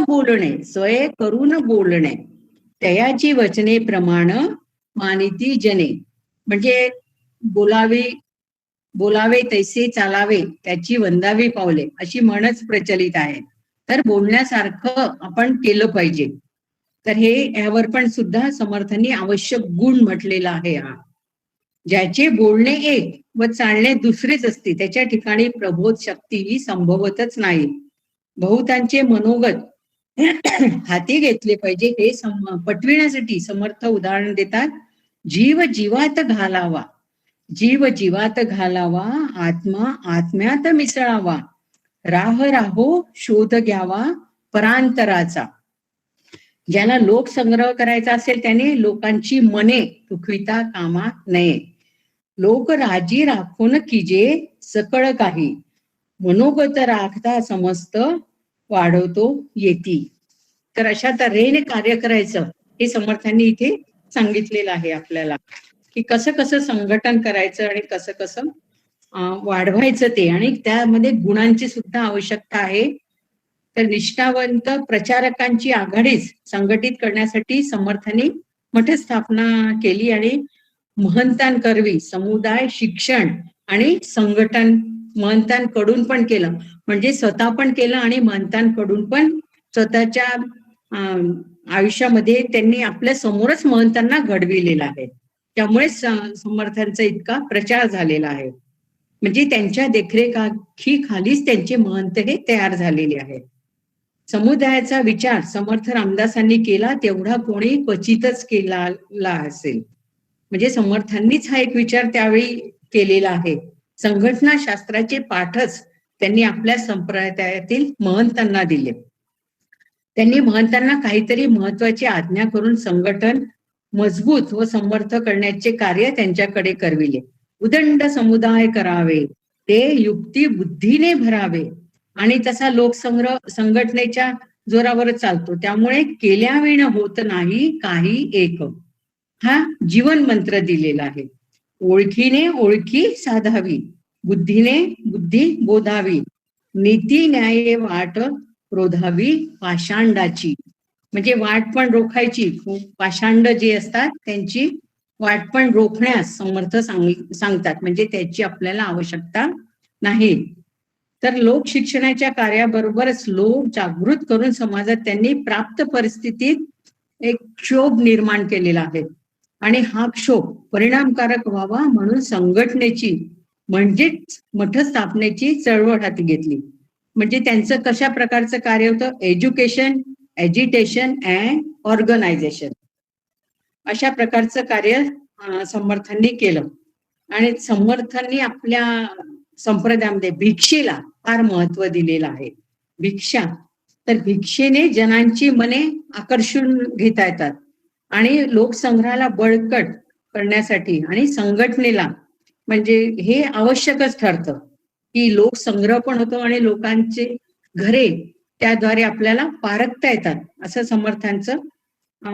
बोलणे, तयाची वचने प्रमाण मानिती जने. म्हणजे बोलावे तैसे चालावे, त्याची वंदावी पावले, अशी म्हणच प्रचलित आहे. तर बोलण्यासारखं आपण केलं पाहिजे. तर यावर पण सुद्धा समर्थांनी आवश्यक गुण म्हटलेला आहे. ज्याचे बोलणे एक व चालणे दुसरेच असते, त्याच्या ठिकाणी प्रबोध शक्ती ही संभवतच नाही. बहुतांचे मनोगत हाती घेतले पाहिजे हे पटविण्यासाठी समर्थ उदाहरण देतात. जीव जीवात घालावा, आत्मा आत्म्यात मिसळावा, राहो शोध घ्यावा परांतराचा. ज्याला लोकसंग्रह करायचा असेल त्याने लोकांची मने दुखविता कामा नये. लोक राजी राखून कीजे सकळ काही, मनोगत राखता समस्त वाढवतो येती. तर अशा तऱ्हेने कार्य करायचं हे समर्थांनी इथे सांगितलेलं आहे आपल्याला की कसं कसं संघटन करायचं आणि कसं कसं वाढवायचं ते. आणि त्यामध्ये गुणांची सुद्धा आवश्यकता आहे. तर निष्ठावंत प्रचारकांची आघाडीच संघटित करण्यासाठी समर्थांनी मठ स्थापना केली आणि महंतांकरवी समुदाय शिक्षण आणि संघटन महंतांकडून पण केलं. म्हणजे स्वतः पण केलं आणि महंतांकडून पण स्वतःच्या आयुष्यामध्ये त्यांनी आपल्या समोरच महंतांना घडविलेलं आहे. त्यामुळे समर्थांचा इतका प्रचार झालेला आहे. म्हणजे त्यांच्या देखरेखीखालीच त्यांचे महंत हे तयार झालेले आहेत. समुदायाचा विचार समर्थ रामदासांनी केला तेवढा कोणी क्वचितच केला असेल. म्हणजे समर्थांनीच हा एक विचार त्यावेळी केलेला आहे. संघटना शास्त्राचे पाठच त्यांनी आपल्या संप्रदायातील महंतांना दिले. त्यांनी महंतांना काहीतरी महत्वाची आज्ञा करून संघटन मजबूत व समर्थ करण्याचे कार्य त्यांच्याकडे करविले. उदंड समुदाय करावे, ते युक्ती बुद्धीने भरावे. आणि तसा लोकसंग्रह संघटनेच्या जोरावरच चालतो. त्यामुळे केल्याविण होत नाही काही एक. हा जीवन मंत्र दिलेला आहे. ओळखीने ओळखी साधावी, बुद्धीने बुद्धी बोधावी, नीती न्याये वाट रोधावी पाषांडाची. म्हणजे वाट पण रोखायची, पाषांड जे असतात त्यांची वाट पण रोखण्यास समर्थ सांगतात. म्हणजे त्याची आपल्याला आवश्यकता नाही. तर लोक शिक्षणाच्या कार्याबरोबरच लोक जागृत करून समाजात त्यांनी प्राप्त परिस्थितीत एक क्षोभ निर्माण केलेला आहे. आणि हा क्षोभ परिणामकारक व्हावा म्हणून संघटनेची म्हणजेच मठ स्थापनेची चळवळ हाती घेतली. म्हणजे त्यांचं कशा प्रकारचं कार्य होतं? एज्युकेशन, एज्युटेशन अँड ऑर्गनायझेशन, अशा प्रकारचं कार्य समर्थांनी केलं. आणि समर्थांनी आपल्या संप्रदायामध्ये भिक्षेला फार महत्व दिलेलं आहे. भिक्षा, तर भिक्षेने जनांची मने आकर्षून घेता येतात आणि लोकसंग्रहाला बळकट करण्यासाठी आणि संघटनेला म्हणजे हे आवश्यकच ठरतं की लोकसंग्रह पण होतो आणि लोकांचे घरे त्याद्वारे आपल्याला पारखता येतात, असं समर्थांचं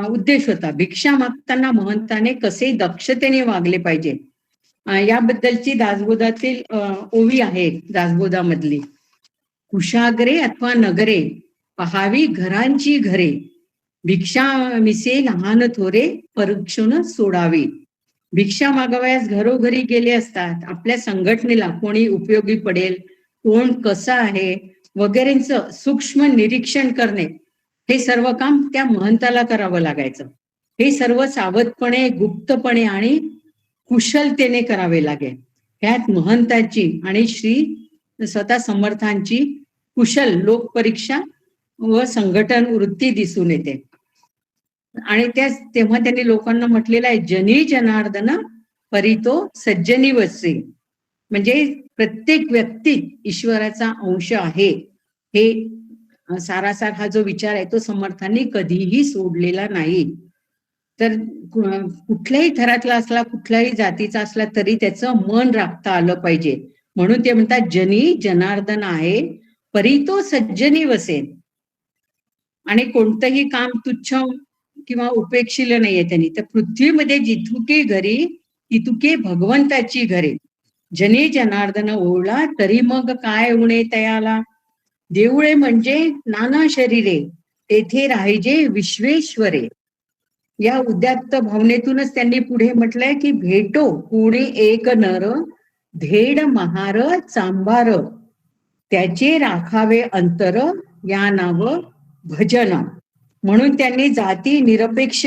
उद्देश होता. भिक्षा मागताना महंताने कसे दक्षतेने वागले पाहिजे याबद्दलची दासबोधातील ओवी आहे. दासबोधामधली, कुशाग्रे अथवा नगरे पहावी घरांची घरे, भिक्षा मिसे लहान थोरे परीक्षण सोडावी. भिक्षा मागावयास घरोघरी गेले असतात. आपल्या संघटनेला कोणी उपयोगी पडेल, कोण कसं आहे वगैरेंचं सूक्ष्म निरीक्षण करणे, हे सर्व काम त्या महंताला करावं लागायचं. हे सर्व सावधपणे, गुप्तपणे आणि कुशलतेने करावे लागेल. ह्यात महंताची आणि श्री स्वतः समर्थांची कुशल लोकपरीक्षा व संघटन वृत्ती दिसून येते. आणि तेव्हा त्यांनी लोकांना म्हटलेलं आहे, जनी जनार्दन परितो सज्जनी वसे. म्हणजे प्रत्येक व्यक्तीत ईश्वराचा अंश आहे, हे सारासार हा जो विचार आहे तो समर्थांनी कधीही सोडलेला नाही. तर कुठल्याही थरातला असला, कुठल्याही जातीचा असला तरी त्याचं मन राखता आलं पाहिजे. म्हणून ते म्हणतात, जनी जनार्दन आहे परितो सज्जनी वसेन. आणि कोणतंही काम तुच्छ किंवा उपेक्षिलं नाहीये त्यांनी. तर पृथ्वीमध्ये जिथुके घरी तिथुके भगवंताची घरे, जनी जनार्दन ओळला तरी मग काय उणे तयाला. देऊळे म्हणजे नाना शरीरे, तेथे राहायचे विश्वेश्वरे. या उद्यात्त भावनेतूनच त्यांनी पुढे म्हटलंय की, भेटो पुणे एक नर, धेड महार चांबार, त्याचे राखावे अंतर, या नाव भजन. म्हणून त्यांनी जाती निरपेक्ष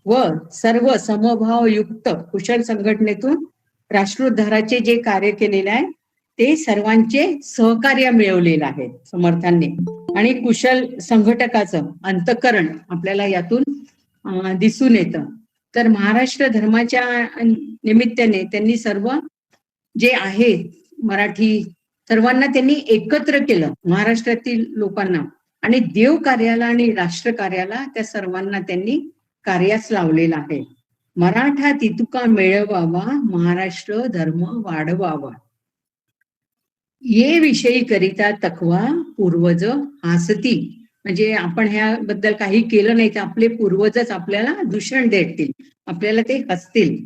व सर्व समभावयुक्त कुशल संघटनेतून राष्ट्रोद्धाराचे जे कार्य केलेले आहे ते सर्वांचे सहकार्य मिळवलेलं आहे समर्थांनी. आणि कुशल संघटकाचं अंतःकरण आपल्याला यातून दिसून येतं. तर महाराष्ट्र धर्माच्या निमित्ताने त्यांनी सर्व जे आहे मराठी सर्वांना त्यांनी एकत्र केलं, महाराष्ट्रातील लोकांना. आणि देव कार्याला आणि राष्ट्र कार्याला त्या सर्वांना त्यांनी कार्यास लावलेला आहे. मराठा तितुका मिळवावा, महाराष्ट्र धर्म वाढवावा, ये विषयी करिता तकवा पूर्वज हासती. म्हणजे आपण ह्याबद्दल काही केलं नाही तर आपले पूर्वजच आपल्याला दूषण देतील, आपल्याला ते हसतील.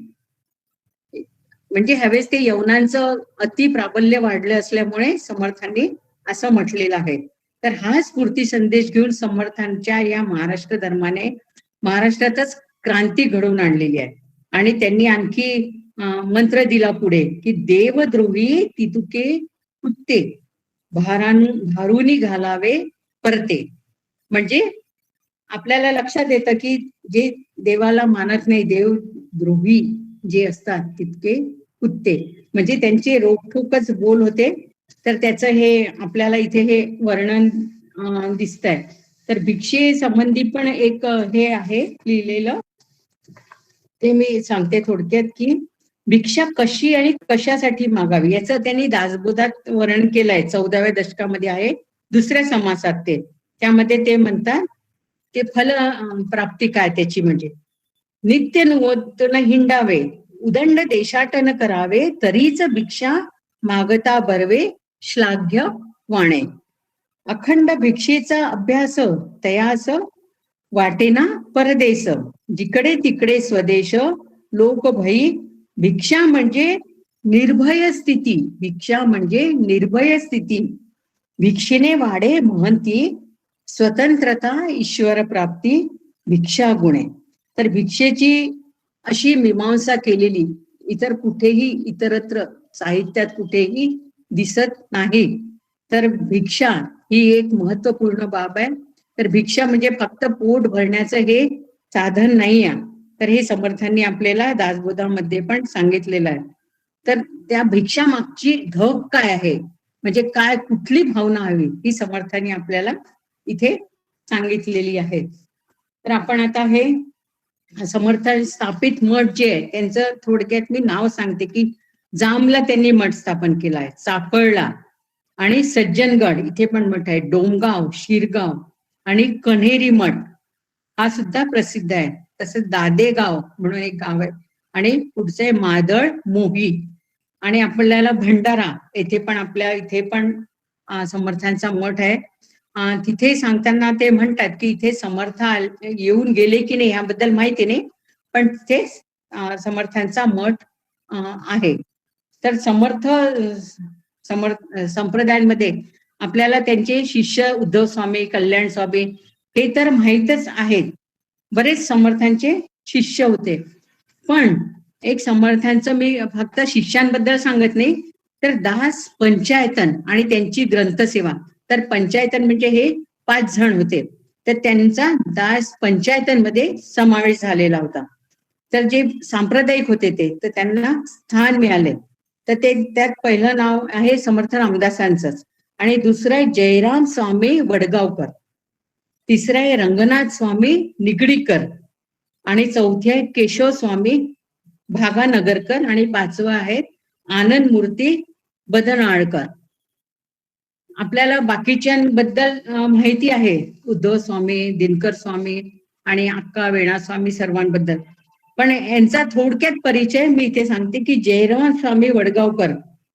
म्हणजे ह्यावेळेस ते यवनांचं अति प्राबल्य वाढलं असल्यामुळे समर्थांनी असं म्हटलेलं आहे. तर हा स्फूर्ती संदेश घेऊन समर्थांच्या या महाराष्ट्र धर्माने महाराष्ट्रातच क्रांती घडवून आणलेली आहे. आणि त्यांनी आणखी मंत्र दिला पुढे की, देवद्रोही तितुके कुत्ते भारूनी घालावे परते. म्हणजे आपल्याला लक्षात येतं की जे देवाला मानत नाही, देवद्रोही जे असतात तितके कुत्ते, म्हणजे त्यांचे रोखोकच बोल होते. तर त्याचं हे आपल्याला इथे हे वर्णन दिसतंय. तर भिक्षे संबंधी पण एक हे आहे लिहिलेलं, ते मी सांगते थोडक्यात की भिक्षा कशी आणि कशासाठी मागावी याचं त्यांनी दासबोधात वर्णन केलंय. 14व्या दशकामध्ये आहे, दुसऱ्या समासात ते. त्यामध्ये ते म्हणतात ते फल प्राप्ती काय त्याची, म्हणजे नित्य नवोत्तन हिंडावे, उदंड देशाटन करावे, तरीच भिक्षा मागता बरवे, श्लाघ्य वाणे. अखंड भिक्षेचा अभ्यास तयास वाटेना परदेश, जिकडे तिकडे स्वदेश, लोक भई भिक्षा म्हणजे निर्भय स्थिती, भिक्षा म्हणजे निर्भय स्थिती, भिक्षेने वाढे महंती, स्वतंत्रता ईश्वर प्राप्ती, भिक्षा गुणे. तर भिक्षेची अशी मीमांसा केलेली इतर कुठेही इतरत्र साहित्यात कुठेही दिसत नाही. तर भिक्षा ही एक महत्वपूर्ण बाब आहे. तर भिक्षा म्हणजे फक्त पोट भरण्याचं हे साधन नाही आहे. तर हे समर्थांनी आपल्याला दासबोधामध्ये पण सांगितलेलं आहे. तर त्या भिक्षा मागची धग काय आहे, म्हणजे काय कुठली भावना हवी, ही समर्थांनी आपल्याला इथे सांगितलेली आहे. तर आपण आता हे समर्थ स्थापित मठ जे आहे त्यांचं थोडक्यात मी नाव सांगते की जामला त्यांनी मठ स्थापन केलाय, चाफळला आणि सज्जनगड इथे पण मठ आहे, डोमगाव, शिरगाव आणि कन्हेरी मठ हा सुद्धा प्रसिद्ध आहे. तसंच दादेगाव म्हणून एक गाव आहे आणि पुढचं आहे मादळ मोही. आणि आपल्याला भंडारा येथे पण आपल्या इथे पण समर्थांचा मठ आहे. तिथे सांगताना ते म्हणतात की इथे समर्थ येऊन गेले की नाही याबद्दल माहिती नाही, पण तिथे समर्थांचा मठ आहे. तर समर्थ संप्रदायांमध्ये आपल्याला त्यांचे शिष्य उद्धव स्वामी, कल्याण स्वामी हे तर माहीतच आहेत. बरेच समर्थांचे शिष्य होते. पण एक समर्थांचं मी फक्त शिष्यांबद्दल सांगत नाही, तर दास पंचायतन आणि त्यांची ग्रंथसेवा. तर पंचायतन म्हणजे हे 5 जण होते, तर त्यांचा दास पंचायतनमध्ये समावेश झालेला होता. तर जे सांप्रदायिक होते ते तर त्यांना स्थान मिळाले. तर ते त्यात पहिलं नाव आहे समर्थ रामदासांचंच, आणि दुसरं आहे जयराम स्वामी वडगावकर, तिसरं आहे रंगनाथ स्वामी निगडीकर, आणि चौथे आहे केशव स्वामी भागानगरकर, आणि 5वं आहे आनंद मूर्ती बदनाळकर. आपल्याला बाकीच्यांबद्दल माहिती आहे, उद्धव स्वामी, दिनकर स्वामी आणि अक्का वेणा स्वामी सर्वांबद्दल, पण यांचा थोडक्यात परिचय मी इथे सांगते की जयराम स्वामी वडगावकर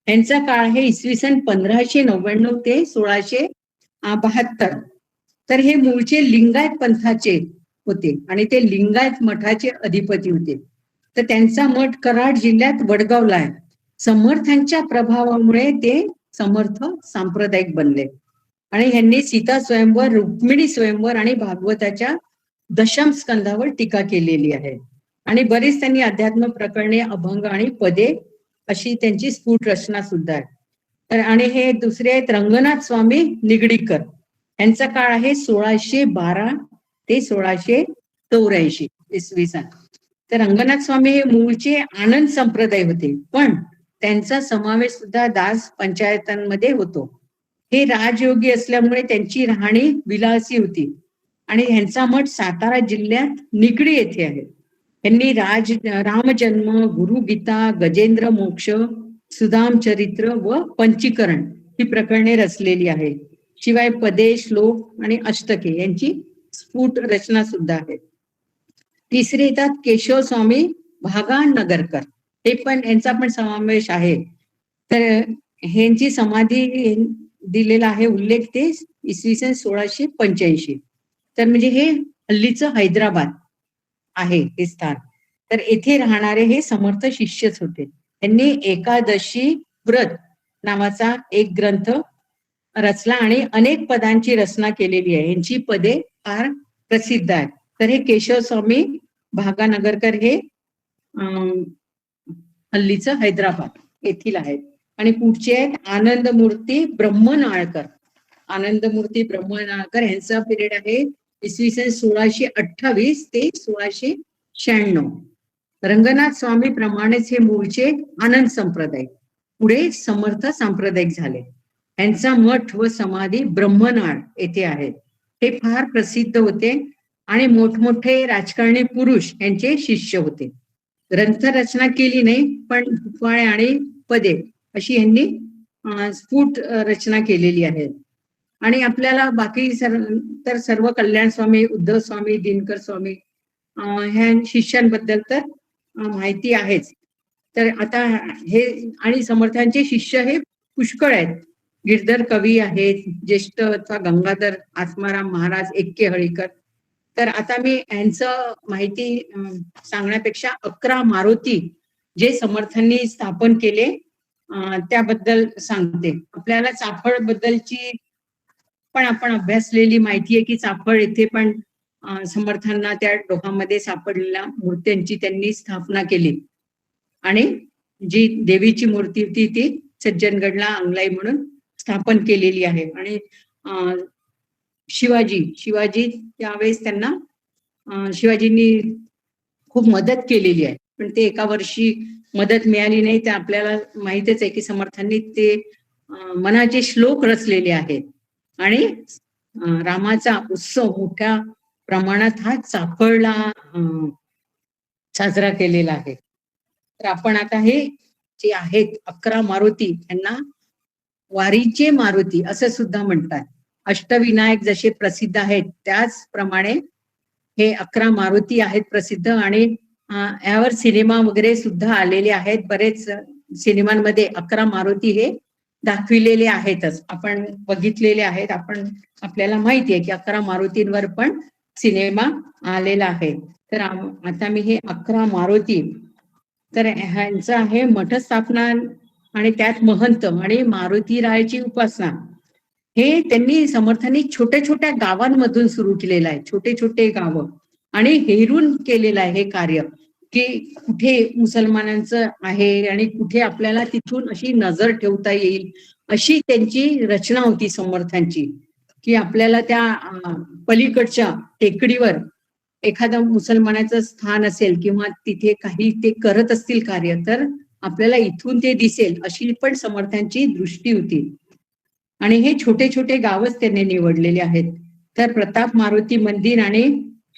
यांचा काळ आहे इसवी सन 1599 ते 1672. तर हे मूळचे लिंगायत पंथाचे होते आणि ते लिंगायत मठाचे अधिपती होते. तर त्यांचा मठ कराड जिल्ह्यात वडगावला आहे. समर्थांच्या प्रभावामुळे ते समर्थ सांप्रदायिक बनले आणि ह्यांनी सीता स्वयंवर, रुक्मिणी स्वयंवर आणि भागवताच्या दशम स्कंदावर टीका केलेली आहे. आणि बरीच त्यांनी अध्यात्म प्रकरणे, अभंग आणि पदे अशी त्यांची स्फुट रचना सुद्धा आहे. तर आणि हे दुसरे आहेत रंगनाथ स्वामी निगडीकर, यांचा काळ आहे 1612 ते 1684 इसवी सन. तर रंगनाथ स्वामी हे मूळचे आनंद संप्रदाय होते, पण त्यांचा समावेश सुद्धा दास पंचायतांमध्ये होतो. हे राजयोगी असल्यामुळे त्यांची राहणी विलासी होती आणि ह्यांचा मठ सातारा जिल्ह्यात निगडी येथे आहे. त्यांनी रामजन्म, गुरुगीता, गजेंद्र मोक्ष, सुदाम चरित्र व पंचीकरण ही प्रकरणे रचलेली आहेत. शिवाय पदे, श्लोक आणि अष्टके यांची स्फुट रचना सुद्धा आहे. तिसरे येतात केशव स्वामी भागानगरकर, हे पण यांचा पण समावेश आहे. तर ह्यांची समाधी दिलेला आहे उल्लेख ते इसवी सन 1685. तर म्हणजे हे हल्लीचं हैदराबाद आहे हे स्थान. तर येथे राहणारे हे समर्थ शिष्यच होते. त्यांनी एकादशी व्रत नावाचा एक ग्रंथ रचला आणि अनेक पदांची रचना केलेली आहे. यांची पदे फार प्रसिद्ध आहेत. तर हे केशव स्वामी भागानगरकर हे हल्लीचं हैदराबाद येथील आहेत. आणि पुढचे आहेत आनंदमूर्ती ब्रह्मनाळकर. आनंदमूर्ती ब्रह्मनाळकर यांचा पिरियड आहे इसवी सन 1628 ते 1696. रंगनाथ स्वामी प्रमाणेच हे मूळचे आनंद संप्रदाय पुढे समर्थ सांप्रदायिक झाले. यांचा मठ व समाधी ब्रह्मनाळ येथे आहे. हे फार प्रसिद्ध होते आणि मोठमोठे राजकारणी पुरुष यांचे शिष्य होते. ग्रंथ रचना केली नाही, पण भूपाळे आणि पदे अशी यांनी स्फुट रचना केलेली आहे. आणि आपल्याला बाकी तर सर्व कल्याण स्वामी, उद्धव स्वामी, दिनकर स्वामी ह्या शिष्यांबद्दल तर माहिती आहेच. तर आता हे आणि समर्थांचे शिष्य हे पुष्कळ आहेत. गिरधर कवी आहेत, ज्येष्ठ अथवा गंगाधर आत्माराम महाराज एक्के हळीकर, तर आता मी यांचं माहिती सांगण्यापेक्षा 11 मारुती जे समर्थांनी स्थापन केले त्याबद्दल सांगते. आपल्याला चाफळ बद्दलची पण आपण अभ्यासलेली माहिती आहे की चाफळ येथे पण समर्थांना त्या डोहामध्ये सापडलेल्या मूर्त्यांची त्यांनी स्थापना केली आणि जी देवीची मूर्ती होती ती सज्जनगडला अंगलाई म्हणून स्थापन केलेली आहे. आणि शिवाजी त्यावेळेस त्यांना शिवाजींनी खूप मदत केलेली आहे, पण ते एका वर्षी मदत मिळाली नाही. ते आपल्याला माहितच आहे की समर्थांनी ते मनाचे श्लोक रचलेले आहेत आणि रामाचा उत्सव मोठ्या प्रमाणात हा चाफळला साजरा केलेला आहे. तर आपण आता हे जे आहेत 11 मारुती यांना वारीचे मारुती असं सुद्धा म्हणतात. अष्टविनायक जसे प्रसिद्ध आहेत त्याचप्रमाणे हे 11 मारुती आहेत प्रसिद्ध. आणि यावर सिनेमा वगैरे सुद्धा आलेले आहेत. बरेच सिनेमांमध्ये 11 मारुती हे दाखविलेले आहेतच, आपण बघितलेले आहेत. आपल्याला माहिती आहे की 11 मारुतींवर पण सिनेमा आलेला आहे. तर आता मी हे 11 मारुती, तर ह्यांचं आहे मठ स्थापना आणि त्यात महंत आणि मारुती रायाची उपासना. हे त्यांनी समर्थांनी छोट्या छोट्या गावांमधून सुरू केलेलं आहे, छोटे छोटे गावं, आणि हेरून केलेलं आहे हे कार्य की कुठे मुसलमानांचं आहे आणि कुठे आपल्याला तिथून अशी नजर ठेवता येईल अशी त्यांची रचना होती समर्थांची. की आपल्याला त्या पलीकडच्या टेकडीवर एखादं मुसलमानाचं स्थान असेल किंवा तिथे काही ते करत असतील कार्य, तर आपल्याला इथून ते दिसेल अशी पण समर्थांची दृष्टी होती. आणि हे छोटे छोटे गावच त्यांनी निवडलेले आहेत. तर प्रताप मारुती मंदिर आणि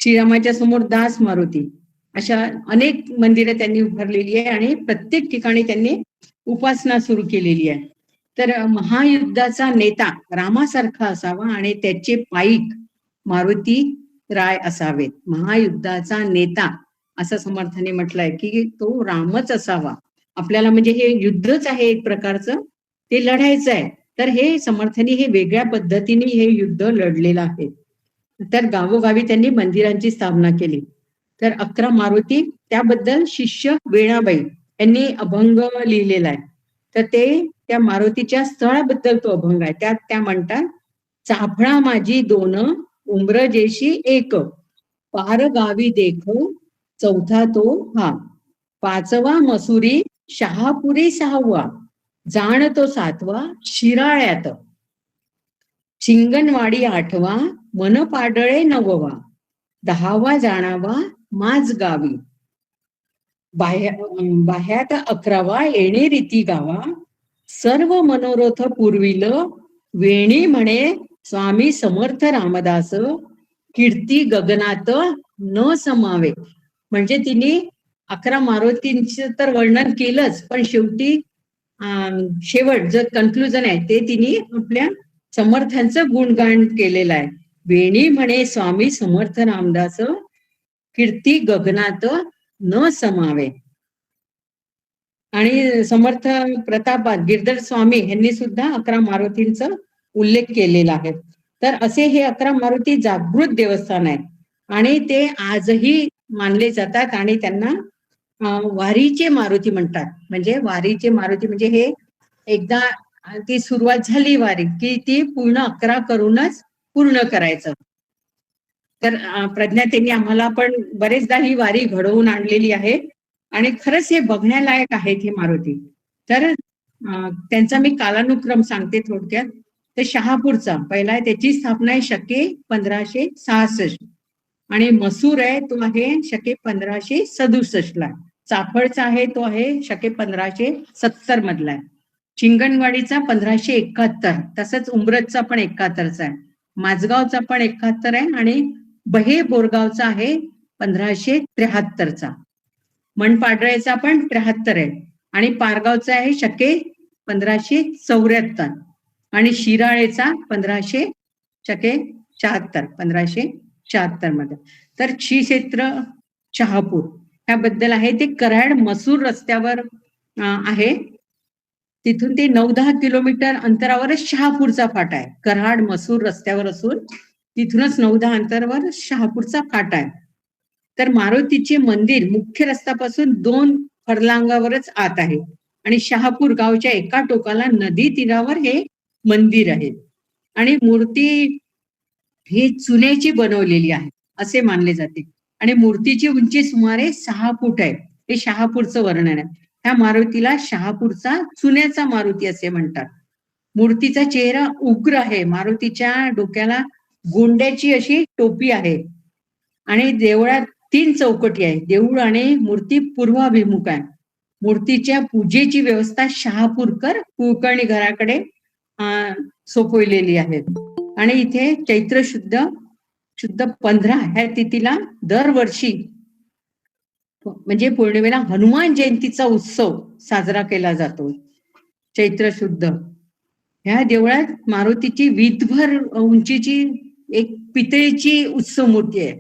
श्रीरामाच्या समोर दास मारुती अशा अनेक मंदिरं त्यांनी उभारलेली आहे आणि प्रत्येक ठिकाणी त्यांनी उपासना सुरू केलेली आहे. तर महायुद्धाचा नेता रामासारखा असावा आणि त्याचे पाईक मारुती राय असावेत. महायुद्धाचा नेता असं समर्थांनी म्हटलंय की तो रामच असावा. आपल्याला म्हणजे हे युद्धच आहे एक प्रकारचं, ते लढायचं आहे. तर हे समर्थांनी हे वेगळ्या पद्धतीने हे युद्ध लढलेलं आहे. तर गावोगावी त्यांनी मंदिरांची स्थापना केली. तर 11 मारुती त्याबद्दल शिष्य वेणाबाई यांनी अभंग लिहिलेला आहे. तर ते त्या मारुतीच्या स्थळाबद्दल तो अभंग आहे. त्यात त्या म्हणतात, चाफळा माझी दोन उंबरजेशी एक, पार गावी देखो चौथा तो हा, पाचवा मसुरी शहापुरी सहावा, जाण तो सातवा शिराळ्यात, शिंगणवाडी आठवा मन पाडळे नववा, दहावा जाणावा माझ गावी, बाह्यात 11वा येणे रीती गावा, सर्व मनोरथ पूर्विल वेणी म्हणे स्वामी समर्थ रामदास, कीर्ती गगनात न समावे. म्हणजे तिने 11 मारुतींचं तर वर्णन केलंच, पण शेवटी शेवट जे कन्क्लुजन आहे ते तिने आपल्या समर्थांचं गुणगान केलेलं आहे. वेणी म्हणे स्वामी समर्थ रामदास, कीर्ती गगनात न समावे. आणि समर्थ प्रतापात गिरधर स्वामी यांनी सुद्धा 11 मारुतींचा उल्लेख केलेला आहे. तर असे हे 11 मारुती जागृत देवस्थान आहे आणि ते आजही मानले जातात आणि त्यांना वारीचे मारुती म्हणतात. म्हणजे वारीचे मारुती म्हणजे हे एकदा ती सुरुवात झाली वारी की ती पूर्ण 11 करूनच पूर्ण करायचं. तर प्रज्ञा त्यांनी आम्हाला पण बरेचदा ही वारी घडवून आणलेली आहे आणि खरंच हे बघण्यालायक आहेत हे मारुती. तर त्यांचा मी कालानुक्रम सांगते थोडक्यात. तर शहापूरचा पहिला आहे, त्याची स्थापना आहे शके 1566 आणि मसूर आहे तो आहे शके 1567 ला. चाफळचा आहे तो आहे शके 1570 मधला आहे. शिंगणवाडीचा 1571, तसंच उंब्रजचा पण 71चा आहे. माझगावचा पण 71 आहे आणि बहे बोरगावचा आहे 1573चा. मनपाडळेचा पण 73 आहे आणि पारगावचा आहे शके 1574 आणि शिराळेचा 1574 मध्ये. तर श्री क्षेत्र शहापूर ह्याबद्दल आहे ते कराड मसूर रस्त्यावर आहे. तिथून ते 9-10 किलोमीटर अंतरावरच शहापूरचा फाटा आहे. कराड मसूर रस्त्यावर असून तिथूनच 9-10 अंतरावर शहापूरचा फाटा आहे. तर मारुतीचे मंदिर मुख्य रस्त्यापासून 2 फरलांगावरच आत आहे आणि शहापूर गावच्या एका टोकाला नदी तीरावर हे मंदिर आहे आणि मूर्ती ही चुन्याची बनवलेली आहे असे मानले जाते आणि मूर्तीची उंची सुमारे 6 फूट आहे. हे शहापूरचं वर्णन आहे. ह्या मारुतीला शहापूरचा चुन्याचा मारुती असे म्हणतात. मूर्तीचा चेहरा उग्र आहे. मारुतीच्या डोक्याला गोंड्याची अशी टोपी आहे आणि देवळात 3 चौकटी आहे. देऊळ आणि मूर्ती पूर्वाभिमुख आहे. मूर्तीच्या पूजेची व्यवस्था शहापूरकर कुलकर्णी घराकडे सोपवलेली आहे आणि इथे चैत्र शुद्ध 15 ह्या तिथीला दरवर्षी म्हणजे पौर्णिमेला हनुमान जयंतीचा उत्सव साजरा केला जातो. चैत्र शुद्ध ह्या देवळात मारुतीची वीटभर उंचीची एक पितळेची उत्सव मूर्ती आहे.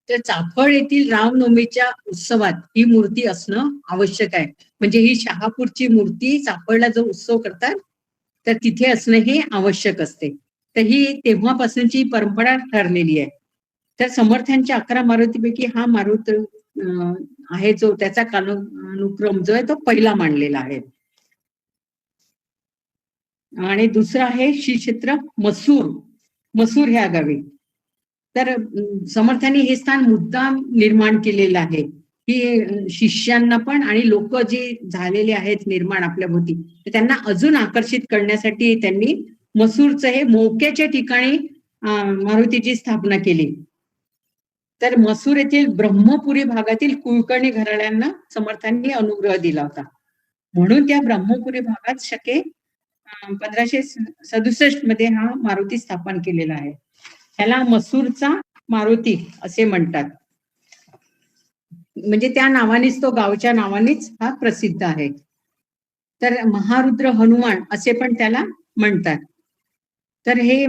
तर चाफळ येथील रामनवमीच्या उत्सवात ही मूर्ती असणं आवश्यक आहे. म्हणजे ही शहापूरची मूर्ती चाफळला जो उत्सव करतात तर तिथे असणं हे आवश्यक असते. तर ही तेव्हापासूनची परंपरा ठरलेली आहे. तर समर्थांच्या 11 मारुतीपैकी हा मारुत आहे जो त्याचा कालानुक्रम जो आहे तो पहिला मांडलेला आहे. आणि दुसरं आहे श्री क्षेत्र मसूर ह्या गावी. तर समर्थांनी हे स्थान मुद्दाम निर्माण केलेलं आहे की शिष्यांना पण आणि लोक जे झालेले आहेत निर्माण आपल्या भोवती त्यांना अजून आकर्षित करण्यासाठी त्यांनी मसूरचं हे मोक्याच्या ठिकाणी मारुतीची स्थापना केली. तर मसूर येथील ब्रह्मपुरी भागातील कुलकर्णी घराण्यांना समर्थांनी अनुग्रह दिला होता म्हणून त्या ब्रह्मपुरी भागात शके 1567 मध्ये हा मारुती स्थापन केलेला आहे. ह्याला मसूरचा मारुती असे म्हणतात. म्हणजे त्या नावानेच तो गावच्या नावानेच हा प्रसिद्ध आहे. तर महारुद्र हनुमान असे पण त्याला म्हणतात. तर हे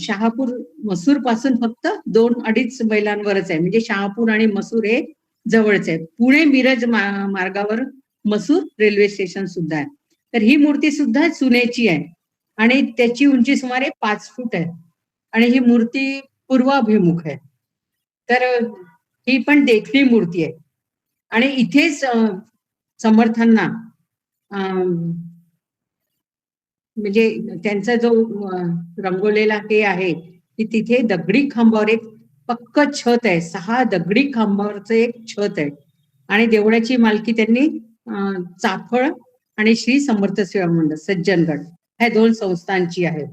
शहापूर मसूर पासून फक्त 2-2.5 मैलांवरच आहे. म्हणजे शहापूर आणि मसूर हे जवळच आहे. पुणे मिरज मार्गावर मसूर रेल्वे स्टेशन सुद्धा आहे. तर ही मूर्ती सुद्धा चुन्याची आहे आणि त्याची उंची सुमारे 5 फूट आहे आणि ही मूर्ती पूर्वाभिमुख आहे. तर ही पण देखणी मूर्ती आहे आणि इथेच समर्थांना म्हणजे त्यांचा जो रंगवलेला हे आहे की तिथे दगडी खांबावर एक पक्क छत आहे. 6 दगडी खांबावरचं एक छत आहे आणि देवळाची मालकी त्यांनी चाफळ आणि श्री समर्थ सेवा मंडळ सज्जनगड ह्या 2 संस्थांची आहे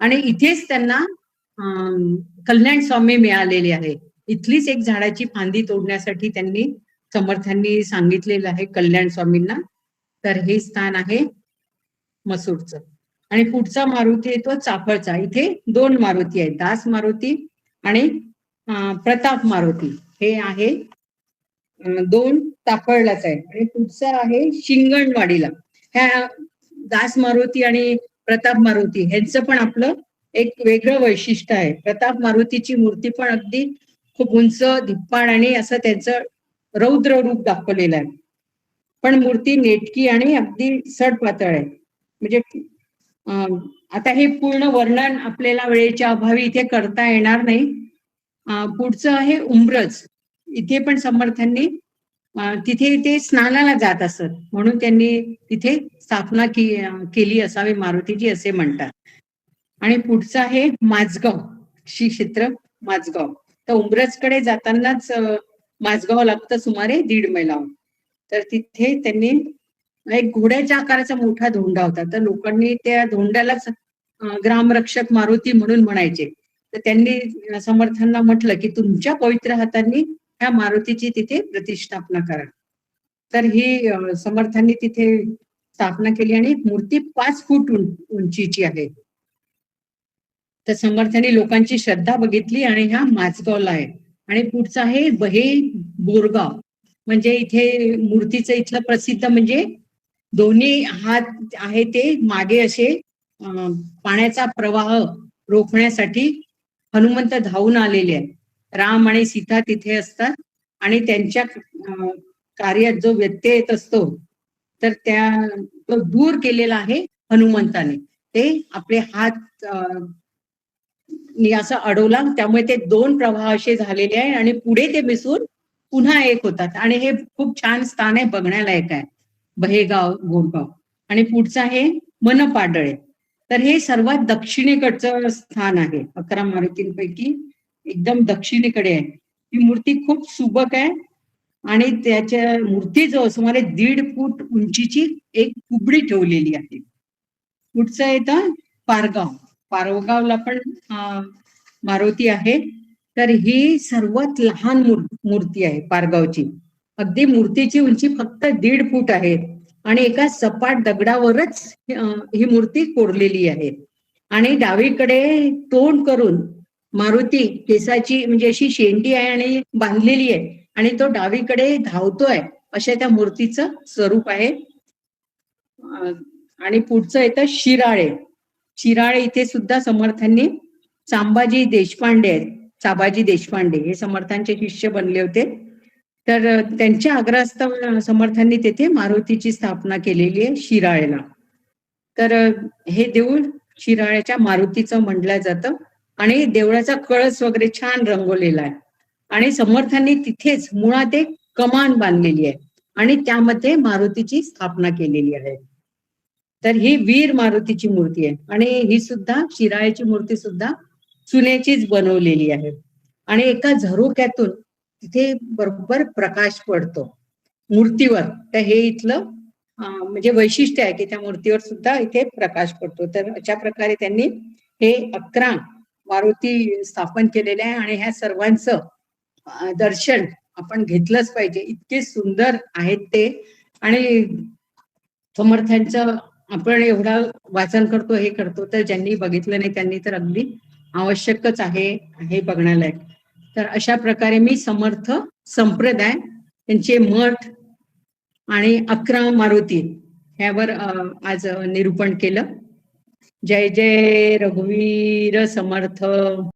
आणि इथेच त्यांना कल्याण स्वामी मिळालेले आहे. इथलीच एक झाडाची फांदी तोडण्यासाठी त्यांनी समर्थांनी सांगितलेलं आहे कल्याण स्वामींना. तर हे स्थान आहे मसूरचं आणि पुढचा मारुती येतो चाफळचा. इथे 2 मारुती आहेत, दास मारुती आणि प्रताप मारुती. हे आहे 2 चाफळलाच आहे आणि पुढचा आहे शिंगणवाडीला. ह्या दास मारुती आणि प्रताप मारुती ह्यांचं पण आपलं एक वेगळं वैशिष्ट्य आहे. प्रताप मारुतीची मूर्ती पण अगदी खूप उंच धिप्पाड आणि असं त्यांचं रौद्र रूप दाखवलेलं आहे. पण मूर्ती नेटकी आणि अगदी सडपातळ आहे. म्हणजे आता हे पूर्ण वर्णन आपल्याला वेळेच्या अभावी इथे करता येणार नाही. पुढचं आहे उंब्रज. इथे पण समर्थांनी तिथे ते स्नानाला जात असत म्हणून त्यांनी तिथे स्थापना केली असावी मारुतीची असे म्हणतात. आणि पुढचं आहे माझगाव, श्री क्षेत्र माझगाव. तर उंब्रजकडे जातानाच माझगाव लागतं सुमारे 1.5 मैलावर. तर तिथे त्यांनी एक घोड्याच्या आकाराचा मोठा धोंडा होता. तर लोकांनी त्या धोंड्यालाच ग्रामरक्षक मारुती म्हणून म्हणायचे. तर त्यांनी समर्थांना म्हटलं की तुमच्या पवित्र हातांनी ह्या मारुतीची तिथे प्रतिष्ठापना करा. तर ही समर्थांनी तिथे स्थापना केली आणि मूर्ती 5 फूट उंचीची आहे. तर समर्थांनी लोकांची श्रद्धा बघितली आणि ह्या माझगावला आहे. आणि पुढचं आहे बहे बोरगाव. म्हणजे इथे मूर्तीचं इथलं प्रसिद्ध म्हणजे दोन्ही हात आहे ते मागे असे पाण्याचा प्रवाह रोखण्यासाठी हनुमंत धावून आलेले आहेत. राम आणि सीता तिथे असतात आणि त्यांच्या कार्यात जो व्यत्यय येत असतो तर तो दूर केलेला आहे हनुमंताने. ते आपले हात असं अडवला, त्यामुळे ते दोन प्रवाह असे झालेले आहे आणि पुढे ते मिसळून पुन्हा एक होतात. आणि हे खूप छान स्थान आहे, बघण्यालायक आहे बहेगाव गोडगाव. आणि पुढचं आहे मनपाडळे. तर हे सर्वात दक्षिणेकडचं स्थान आहे, 11 मारुतींपैकी एकदम दक्षिणेकडे आहे. ही मूर्ती खूप सुबक आहे आणि त्याच्या मूर्तीजवळ सुमारे 1.5 फूट उंचीची एक कुबडी ठेवलेली आहे. पुढचं येतं पारगाव. पारगावला पण मारुती आहे. तर ही सर्वात लहान मूर्ती आहे पारगावची. अगदी मूर्तीची उंची फक्त 1.5 फूट आहे आणि एका सपाट दगडावरच ही मूर्ती कोरलेली आहे. आणि डावीकडे तोंड करून मारुती केसाची म्हणजे अशी शेंडी आहे आणि बांधलेली आहे आणि तो डावीकडे धावतोय, अशा त्या मूर्तीचं स्वरूप आहे. आणि पुढचं येतं शिराळे. शिराळे इथे सुद्धा समर्थांनी चांबाजी देशपांडे आहेत, चाबाजी देशपांडे हे समर्थांचे शिष्य बनले होते. तर त्यांच्या आग्रहास्तव समर्थांनी तेथे मारुतीची स्थापना केलेली आहे शिराळेला. तर हे देऊळ शिराळ्याच्या मारुतीचं म्हटलं जातं आणि देवळाचा कळस वगैरे छान रंगवलेला आहे. आणि समर्थांनी तिथेच मुळात एक कमान बांधलेली आहे आणि त्यामध्ये मारुतीची स्थापना केलेली आहे. तर ही वीर मारुतीची मूर्ती आहे आणि ही सुद्धा शिराळ्याची मूर्ती सुद्धा चुन्याचीच बनवलेली आहे. आणि एका झरोक्यातून तिथे बरोबर प्रकाश पडतो मूर्तीवर. तर हे इथलं म्हणजे वैशिष्ट्य आहे की त्या मूर्तीवर सुद्धा इथे प्रकाश पडतो. तर अशा प्रकारे त्यांनी हे 11 मारुती स्थापन केलेले आहे आणि ह्या सर्वांचं दर्शन आपण घेतलंच पाहिजे, इतके सुंदर आहेत ते. आणि समर्थांचं आपण एवढा वाचन करतो, हे करतो, तर ज्यांनी बघितलं नाही त्यांनी तर अगदी आवश्यकच आहे हे बघण्यालायक. तर अशा प्रकारे मी समर्थ संप्रदाय, त्यांचे मठ आणि 11 मारुती ह्यावर आज निरूपण केलं. जय जय रघुवीर समर्थ.